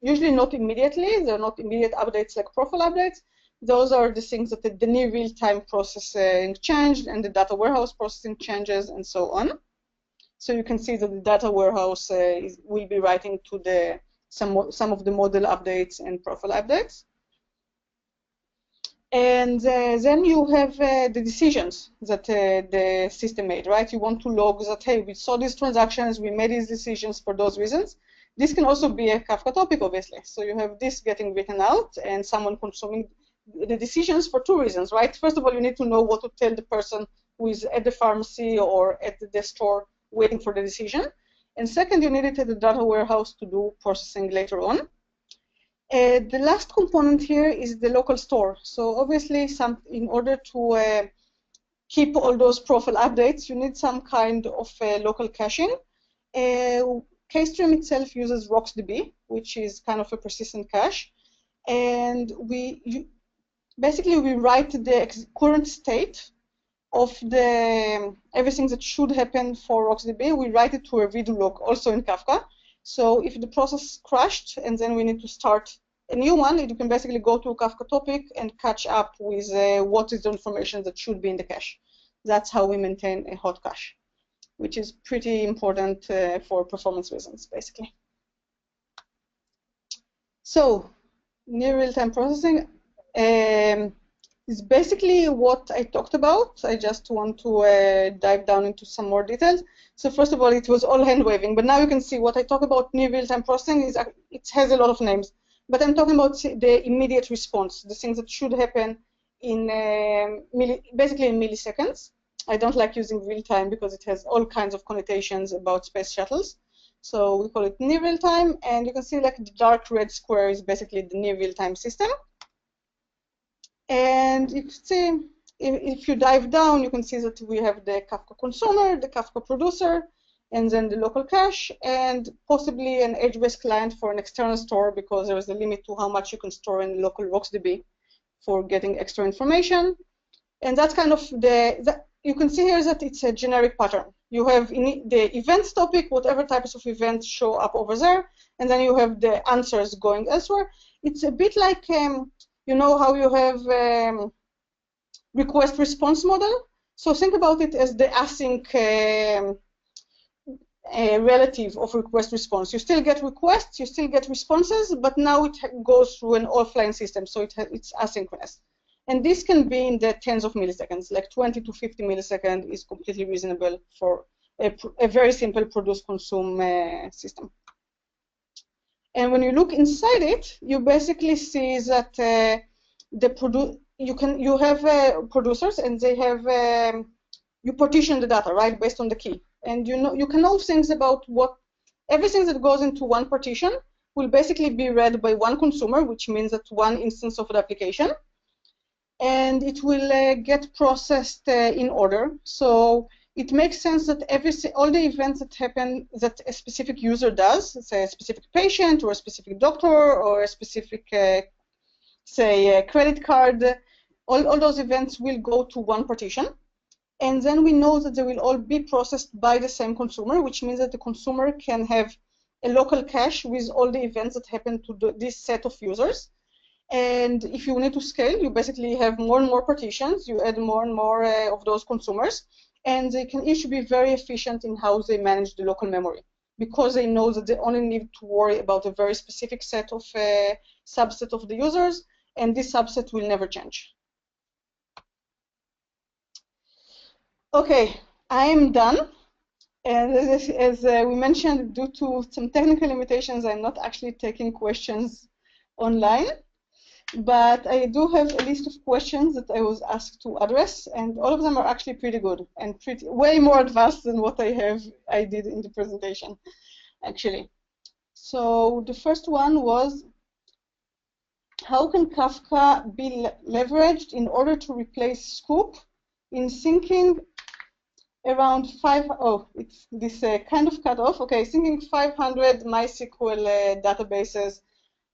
usually not immediately. They're not immediate updates like profile updates. Those are the things that the near real-time processing changed, and the data warehouse processing changes, and so on. So you can see that the data warehouse will be writing to some of the model updates and profile updates. And then you have the decisions that the system made, right? You want to log that, hey, we saw these transactions, we made these decisions for those reasons. This can also be a Kafka topic, obviously. So you have this getting written out and someone consuming the decisions for 2 reasons, right? First of all, you need to know what to tell the person who is at the pharmacy or at the store waiting for the decision. And second, you need it at the data warehouse to do processing later on. The last component here is the local store. So obviously, in order to keep all those profile updates, you need some kind of local caching. KStream itself uses RocksDB, which is kind of a persistent cache. And basically, we write the current state of everything that should happen for RocksDB. We write it to a redo log, also in Kafka. So if the process crashed and then we need to start a new one, you can basically go to a Kafka topic and catch up with what is the information that should be in the cache. That's how we maintain a hot cache, which is pretty important for performance reasons, basically. So near real-time processing is basically what I talked about. I just want to dive down into some more details. So first of all, it was all hand-waving, but now you can see what I talk about near real-time processing it has a lot of names. But I'm talking about the immediate response, the things that should happen in basically in milliseconds. I don't like using real-time because it has all kinds of connotations about space shuttles. So we call it near real-time, and you can see like the dark red square is basically the near real-time system. And you can see, if you dive down, you can see that we have the Kafka consumer, the Kafka producer, and then the local cache, and possibly an edge-based client for an external store, because there is a limit to how much you can store in local RocksDB for getting extra information. And that's kind of you can see here that it's a generic pattern. You have the events topic, whatever types of events show up over there, and then you have the answers going elsewhere. It's a bit like you know how you have request response model? So think about it as the async relative of request response. You still get requests, you still get responses, but now it goes through an offline system, so it's asynchronous. And this can be in the tens of milliseconds, like 20 to 50 milliseconds is completely reasonable for a very simple produce-consume system. And when you look inside it, you basically see that you have producers, and they have you partition the data, right, based on the key. And you can know things about everything that goes into one partition will basically be read by one consumer, which means that one instance of the application, and it will get processed in order. So it makes sense that all the events that happen that a specific user does, say a specific patient or a specific doctor or a specific, say, credit card, all those events will go to one partition. And then we know that they will all be processed by the same consumer, which means that the consumer can have a local cache with all the events that happen to this set of users. And if you need to scale, you basically have more and more partitions. You add more and more of those consumers, and they can each be very efficient in how they manage the local memory. because they know that they only need to worry about a very specific set of subset of the users, and this subset will never change. Okay, I am done. And as we mentioned, due to some technical limitations, I'm not actually taking questions online. But I do have a list of questions that I was asked to address, and all of them are actually pretty good and way more advanced than what I did in the presentation, actually. So the first one was, how can Kafka be leveraged in order to replace Sqoop in syncing around it's this kind of cut off. Okay, syncing 500 MySQL databases,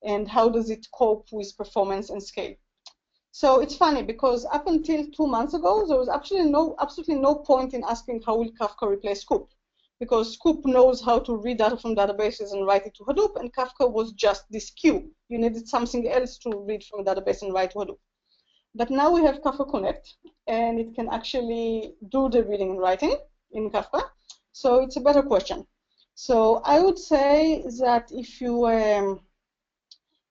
and how does it cope with performance and scale? So it's funny because up until 2 months ago, there was absolutely no point in asking how will Kafka replace Sqoop, because Sqoop knows how to read data from databases and write it to Hadoop, and Kafka was just this queue. You needed something else to read from a database and write to Hadoop. But now we have KafkaConnect, and it can actually do the reading and writing in Kafka. So it's a better question. So I would say that if you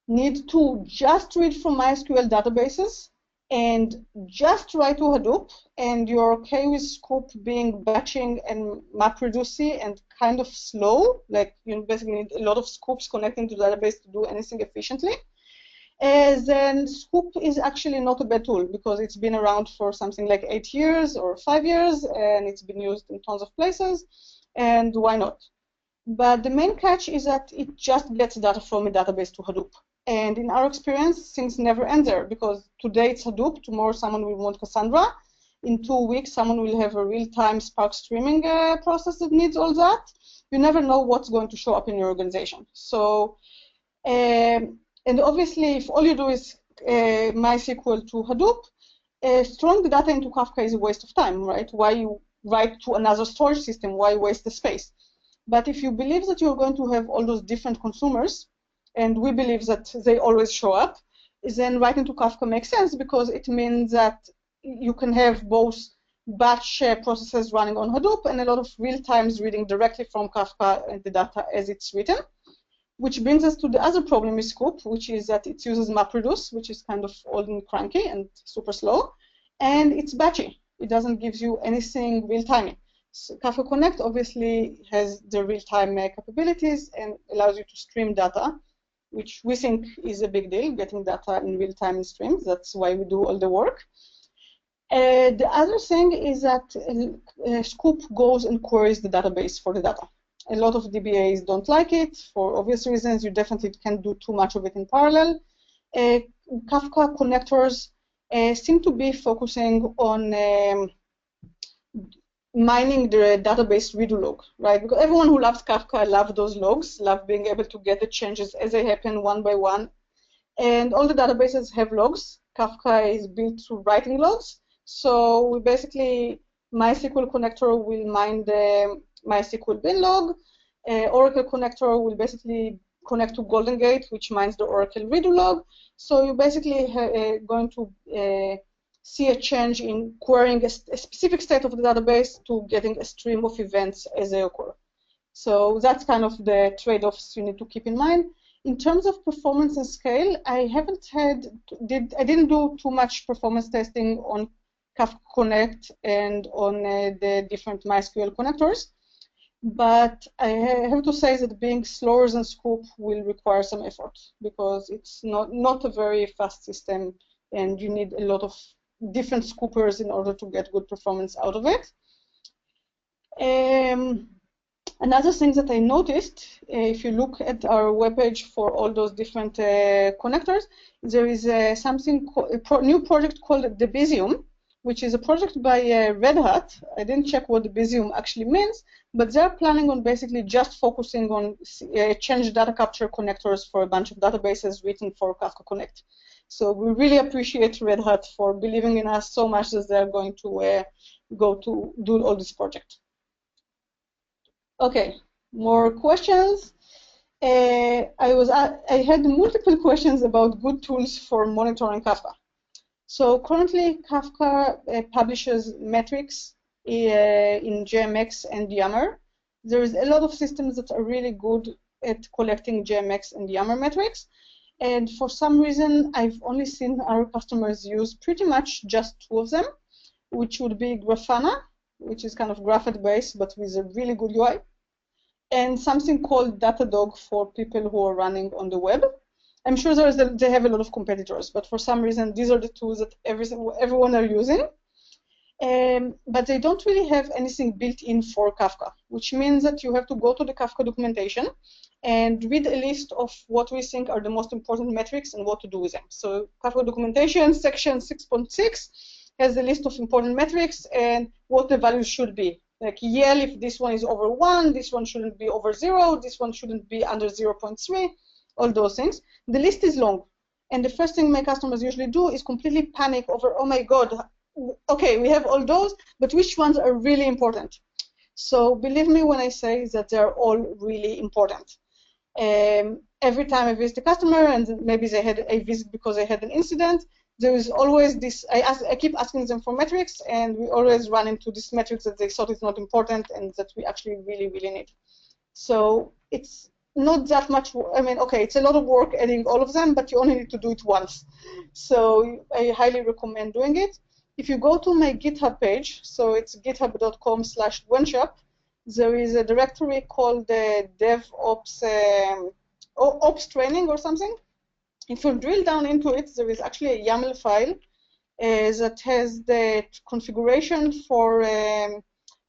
need to just read from MySQL databases and just write to Hadoop, and you're okay with Sqoop being batching and MapReduce and kind of slow, like you basically need a lot of Sqoops connecting to the database to do anything efficiently, then Sqoop is actually not a bad tool because it's been around for something like 8 years or 5 years, and it's been used in tons of places, and why not? But the main catch is that it just gets data from a database to Hadoop. And in our experience, things never end there, because today it's Hadoop, tomorrow someone will want Cassandra, in 2 weeks someone will have a real-time Spark streaming process that needs all that. You never know what's going to show up in your organization. So, and obviously, if all you do is MySQL to Hadoop, throwing the data into Kafka is a waste of time, right? Why you write to another storage system? Why waste the space? But if you believe that you're going to have all those different consumers, and we believe that they always show up, then writing to Kafka makes sense, because it means that you can have both batch processes running on Hadoop and a lot of real times reading directly from Kafka and the data as it's written. Which brings us to the other problem with Sqoop, which is that it uses MapReduce, which is kind of old and cranky and super slow, and it's batchy. It doesn't give you anything real-timey. So KafkaConnect obviously has the real-time capabilities and allows you to stream data, which we think is a big deal, getting data in real-time in streams. That's why we do all the work. The other thing is that Sqoop goes and queries the database for the data. A lot of DBAs don't like it for obvious reasons. You definitely can't do too much of it in parallel. Kafka connectors seem to be focusing on mining the database redo log, right? Because everyone who loves Kafka loves those logs, love being able to get the changes as they happen one by one. And all the databases have logs. Kafka is built through writing logs. So we basically, MySQL connector will mine the MySQL bin log. Oracle connector will basically connect to Golden Gate, which mines the Oracle redo log. So you're basically going to see a change in querying a specific state of the database to getting a stream of events as they occur. So that's kind of the trade-offs you need to keep in mind. In terms of performance and scale, I didn't do too much performance testing on KafkaConnect and on the different MySQL connectors. But I have to say that being slower than Sqoop will require some effort, because it's not a very fast system, and you need a lot of different Sqoopers in order to get good performance out of it. Another thing that I noticed, if you look at our webpage for all those different connectors, there is a new project called Debezium, which is a project by Red Hat. I didn't check what Debezium actually means, but they're planning on basically just focusing on change data capture connectors for a bunch of databases written for KafkaConnect. So we really appreciate Red Hat for believing in us so much that they're going to go to do all this project. Okay, more questions. I had multiple questions about good tools for monitoring Kafka. So currently, Kafka publishes metrics in JMX and Yammer. There is a lot of systems that are really good at collecting JMX and Yammer metrics. And for some reason, I've only seen our customers use pretty much just two of them, which would be Grafana, which is kind of Graph-based, but with a really good UI, and something called Datadog for people who are running on the web. I'm sure they have a lot of competitors, but for some reason, these are the tools that everyone are using. But they don't really have anything built in for Kafka, which means that you have to go to the Kafka documentation and read a list of what we think are the most important metrics and what to do with them. So Kafka documentation section 6.6 has a list of important metrics and what the values should be. Like YEL, if this one is over 1, this one shouldn't be over 0, this one shouldn't be under 0.3, all those things. The list is long. And the first thing my customers usually do is completely panic over, oh my God, okay, we have all those, but which ones are really important? So believe me when I say that they're all really important. Every time I visit a customer, and maybe they had a visit because they had an incident, there is always this, I keep asking them for metrics, and we always run into these metrics that they thought is not important and that we actually really, really need. So it's not that much, I mean, okay, it's a lot of work adding all of them, but you only need to do it once. So I highly recommend doing it. If you go to my GitHub page, so it's github.com/GwenShap, there is a directory called DevOps Ops Training or something. If you drill down into it, there is actually a YAML file that has the configuration for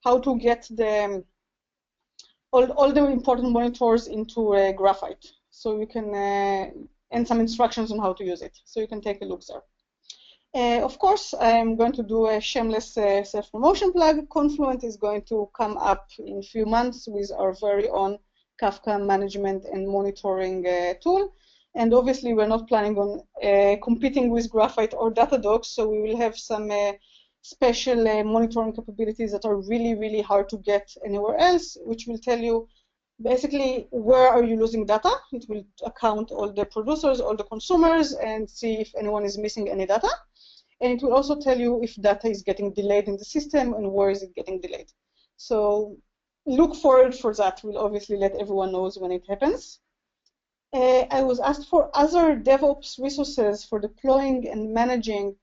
how to get all the important monitors into Graphite. So you can, and some instructions on how to use it. So you can take a look there. Of course, I'm going to do a shameless self-promotion plug. Confluent is going to come up in a few months with our very own Kafka management and monitoring tool. And obviously, we're not planning on competing with Graphite or Datadog, so we will have some special monitoring capabilities that are really, really hard to get anywhere else, which will tell you basically where are you losing data. It will account all the producers, all the consumers, and see if anyone is missing any data. And it will also tell you if data is getting delayed in the system and where is it getting delayed. So look forward for that. We'll obviously let everyone know when it happens. I was asked for other DevOps resources for deploying and managing.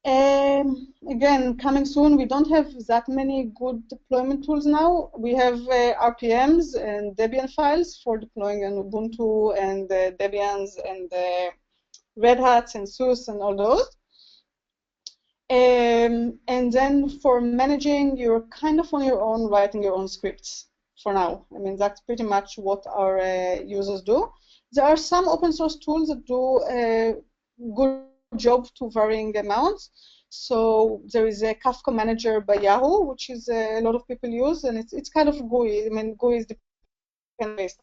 Again, coming soon. We don't have that many good deployment tools now. We have RPMs and Debian files for deploying on Ubuntu and Debians and Red Hats and SUSE and all those. And then for managing, you're kind of on your own, writing your own scripts for now. I mean, that's pretty much what our users do. There are some open source tools that do a good job to varying amounts. So there is a Kafka Manager by Yahoo, which is a lot of people use, and it's kind of GUI. I mean, GUI is dependent-based.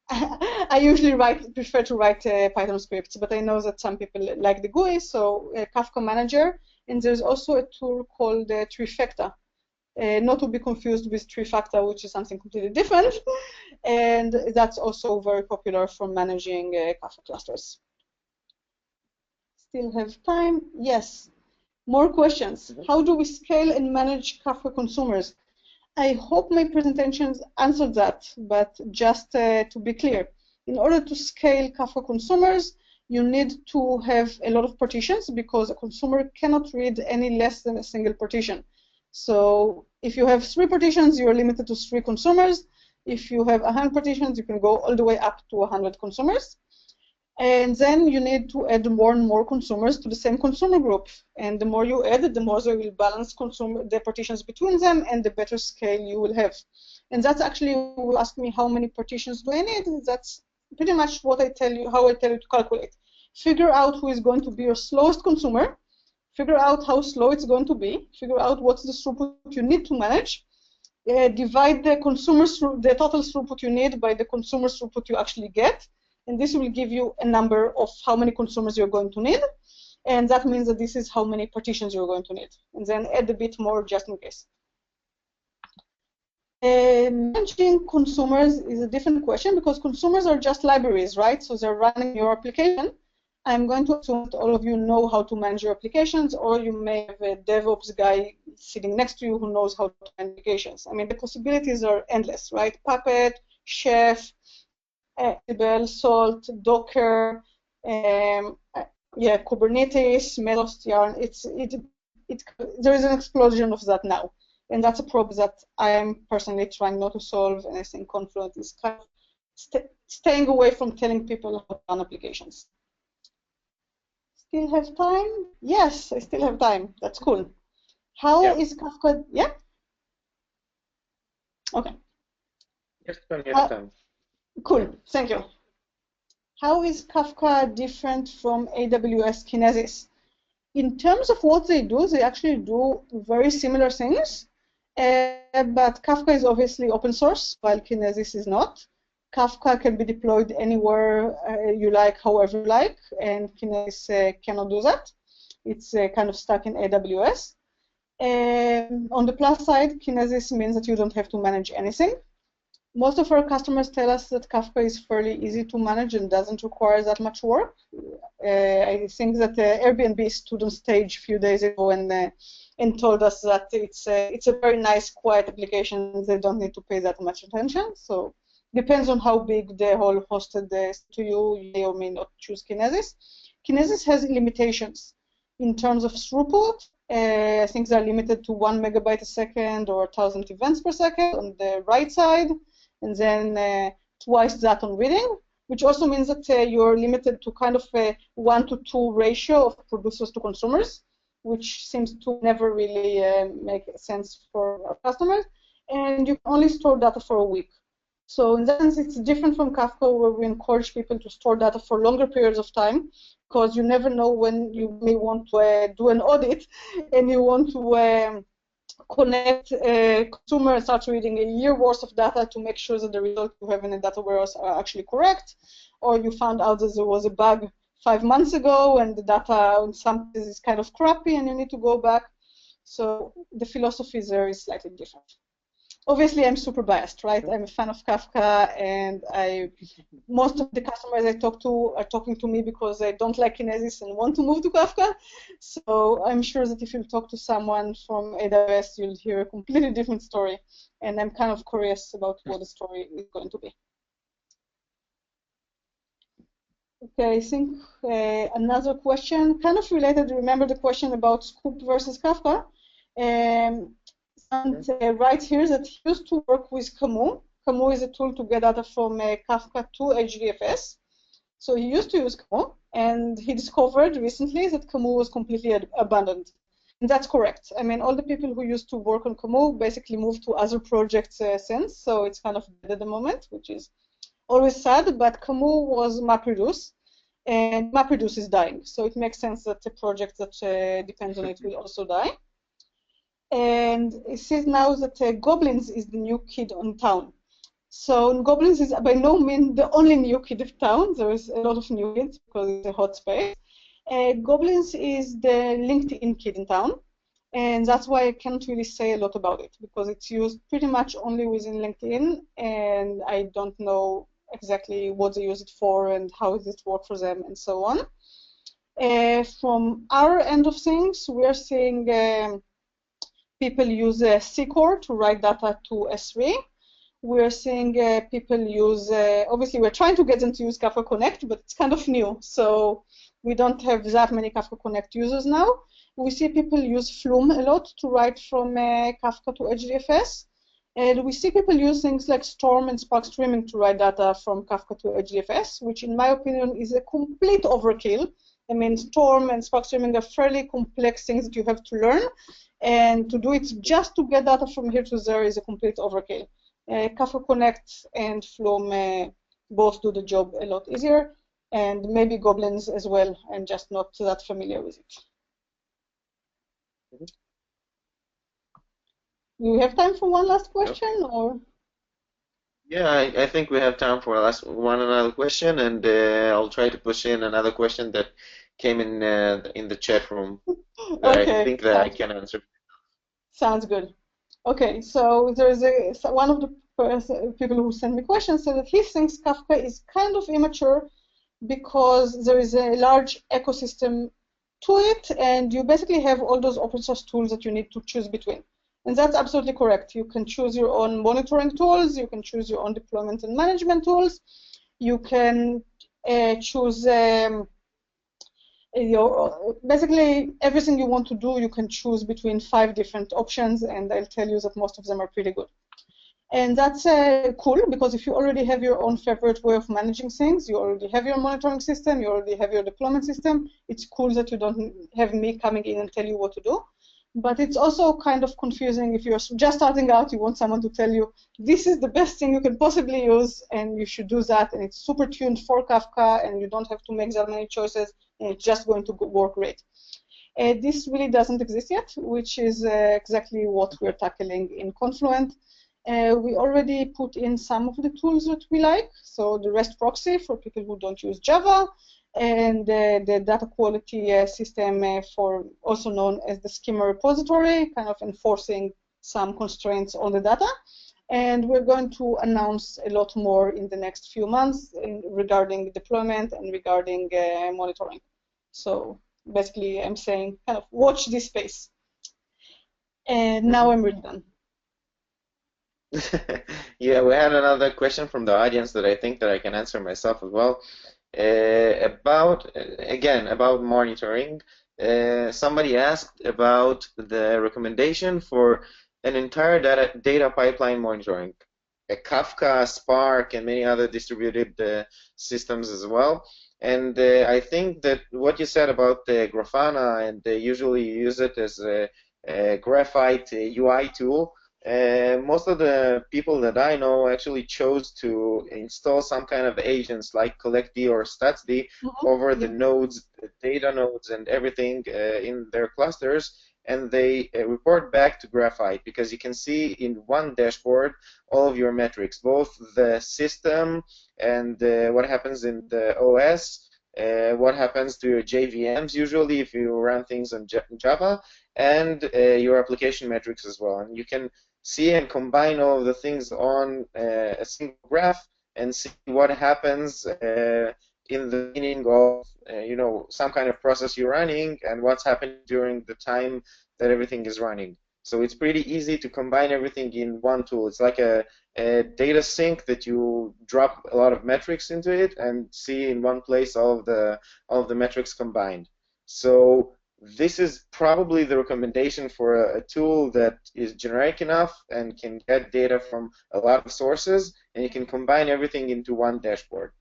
I usually prefer to write Python scripts, but I know that some people like the GUI, so Kafka Manager. And there's also a tool called Trifecta, not to be confused with Trifacta, which is something completely different. And that's also very popular for managing Kafka clusters. Still have time? Yes. More questions. How do we scale and manage Kafka consumers? I hope my presentations answered that, but just to be clear, in order to scale Kafka consumers, you need to have a lot of partitions because a consumer cannot read any less than a single partition. So if you have 3 partitions, you're limited to 3 consumers. If you have 100 partitions, you can go all the way up to 100 consumers. And then you need to add more and more consumers to the same consumer group. And the more you add, the more they will balance the partitions between them, and the better scale you will have. And that's actually, you ask me how many partitions do I need? That's pretty much what I tell you, how I tell you to calculate. Figure out who is going to be your slowest consumer, figure out how slow it's going to be, figure out what's the throughput you need to manage, divide the the total throughput you need by the consumer throughput you actually get, and this will give you a number of how many consumers you're going to need, and that means that this is how many partitions you're going to need, and then add a bit more just in case. Managing consumers is a different question because consumers are just libraries, right? So they're running your application, I'm going to assume that all of you know how to manage your applications, or you may have a DevOps guy sitting next to you who knows how to manage applications. I mean, the possibilities are endless, right? Puppet, Chef, Ansible, Salt, Docker, yeah, Kubernetes, Mesos, Yarn. There is an explosion of that now, and that's a problem that I am personally trying not to solve. And I think Confluent is kind of staying away from telling people how to run applications. Still have time? Yes, I still have time. That's cool. How is Kafka? Yeah. Okay. Yes, plenty of time. Cool. Thank you. How is Kafka different from AWS Kinesis? In terms of what they actually do very similar things, but Kafka is obviously open source, while Kinesis is not. Kafka can be deployed anywhere you like, however you like, and Kinesis cannot do that. It's kind of stuck in AWS. On the plus side, Kinesis means that you don't have to manage anything. Most of our customers tell us that Kafka is fairly easy to manage and doesn't require that much work. I think that Airbnb stood on stage a few days ago and told us that it's a very nice, quiet application. They don't need to pay that much attention. So depends on how big the whole hosted is to you. You may or may not choose Kinesis. Kinesis has limitations in terms of throughput. I think they're limited to 1 megabyte a second or 1,000 events per second on the write side, and then twice that on reading, which also means that you're limited to kind of a 1-to-2 ratio of producers to consumers, which seems to never really make sense for our customers. And you can only store data for a week. So in that sense, it's different from Kafka, where we encourage people to store data for longer periods of time, because you never know when you may want to do an audit and you want to connect a consumer and start reading a year worth of data to make sure that the results you have in a data warehouse are actually correct, or you found out that there was a bug 5 months ago and the data in some cases is kind of crappy and you need to go back. So the philosophy there is slightly different. Obviously, I'm super biased, right? I'm a fan of Kafka, and most of the customers I talk to are talking to me because they don't like Kinesis and want to move to Kafka. So I'm sure that if you talk to someone from AWS, you'll hear a completely different story. And I'm kind of curious about what the story is going to be. Okay, I think another question, kind of related. Remember the question about Sqoop versus Kafka? And right here that he used to work with Camus. Camus is a tool to get data from Kafka to HDFS. So he used to use Camus, and he discovered recently that Camus was completely abandoned. And that's correct. I mean, all the people who used to work on Camus basically moved to other projects since, so it's kind of dead at the moment, which is always sad, but Camus was MapReduce, and MapReduce is dying. So it makes sense that a project that depends on it will also die. And it says now that Goblins is the new kid on town. So Goblins is by no means the only new kid of town. There is a lot of new kids because it's a hot space. Goblins is the LinkedIn kid in town. And that's why I can't really say a lot about it, because it's used pretty much only within LinkedIn, and I don't know exactly what they use it for and how does it work for them and so on. From our end of things, we are seeing people use Sqoop to write data to S3. We're seeing people use, obviously we're trying to get them to use Kafka Connect, but it's kind of new. So we don't have that many Kafka Connect users now. We see people use Flume a lot to write from Kafka to HDFS. And we see people use things like Storm and Spark Streaming to write data from Kafka to HDFS, which in my opinion is a complete overkill. I mean, Storm and Spark Streaming are fairly complex things that you have to learn. And to do it just to get data from here to there is a complete overkill. Kafka Connect and Flume both do the job a lot easier, and maybe Goblins as well. I'm just not that familiar with it. Do we have time for one last question, or? Yeah, I think we have time for another question, and I'll try to push in another question that came in the chat room that Okay, I think that I can answer. Sounds good. Okay, so there is one of the people who sent me questions said that he thinks Kafka is kind of immature because there is a large ecosystem to it, and you basically have all those open source tools that you need to choose between. And that's absolutely correct. You can choose your own monitoring tools, you can choose your own deployment and management tools, you can choose basically everything you want to do, you can choose between 5 different options, and I'll tell you that most of them are pretty good. And that's cool, because if you already have your own favorite way of managing things, you already have your monitoring system, you already have your deployment system, it's cool that you don't have me coming in and tell you what to do. But it's also kind of confusing if you're just starting out, you want someone to tell you, this is the best thing you can possibly use, and you should do that, and it's super tuned for Kafka, and you don't have to make that many choices, and it's just going to work great. This really doesn't exist yet, which is exactly what we're tackling in Confluent. We already put in some of the tools that we like, so the REST proxy for people who don't use Java, and the data quality system for also known as the schema repository, kind of enforcing some constraints on the data. And we're going to announce a lot more in the next few months regarding deployment and regarding monitoring. So basically, I'm saying kind of watch this space. And now I'm really done. Yeah, we had another question from the audience that I think that I can answer myself as well. Again, about monitoring. Somebody asked about the recommendation for an entire data pipeline monitoring, Kafka, Spark, and many other distributed systems as well. And I think that what you said about Grafana, and usually you use it as a Graphite UI tool. Most of the people that I know actually chose to install some kind of agents like collectd or statsd over the nodes, the data nodes, and everything in their clusters, and they report back to Graphite, because you can see in one dashboard all of your metrics, both the system and what happens in the OS, what happens to your JVMs usually if you run things on Java, and your application metrics as well. And you can see and combine all of the things on a single graph and see what happens in the beginning of some kind of process you're running, and what's happening during the time that everything is running. So it's pretty easy to combine everything in one tool. It's like a data sink that you drop a lot of metrics into it and see in one place all of the metrics combined. So this is probably the recommendation for a tool that is generic enough and can get data from a lot of sources, and you can combine everything into one dashboard.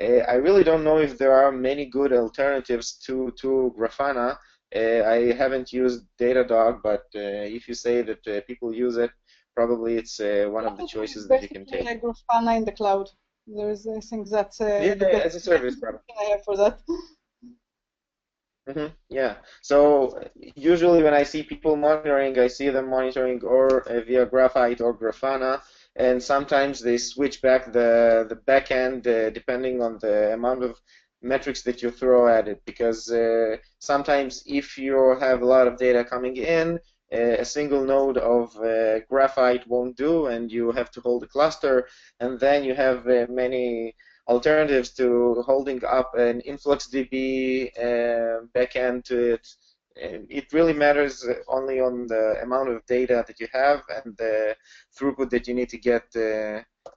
I really don't know if there are many good alternatives to Grafana. I haven't used Datadog, but if you say that people use it, probably it's one of the choices that you can take. Like Grafana in the cloud. There's, I think that's yeah, as a service, probably. I have for that. Yeah. So usually when I see people monitoring, I see them monitoring or via Graphite or Grafana, and sometimes they switch back the backend depending on the amount of metrics that you throw at it. Because sometimes if you have a lot of data coming in, a single node of Graphite won't do, and you have to hold a cluster, and then you have many alternatives to holding up an InfluxDB backend to it. It really matters only on the amount of data that you have and the throughput that you need to get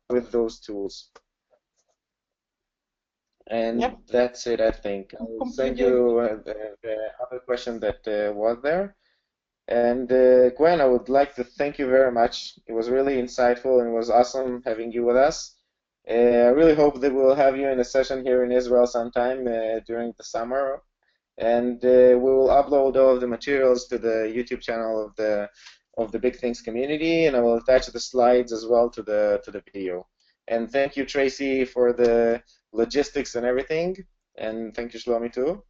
with those tools. And Yep. that's it, I think. I'll send you the other question that was there. And Gwen, I would like to thank you very much. It was really insightful, and it was awesome having you with us. I really hope that we'll have you in a session here in Israel sometime during the summer, and we will upload all of the materials to the YouTube channel of the Big Things community, and I will attach the slides as well to the video. And thank you, Tracy, for the logistics and everything, and thank you, Shlomi, too,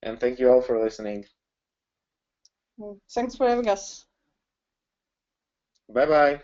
and thank you all for listening. Thanks for having us. Bye bye.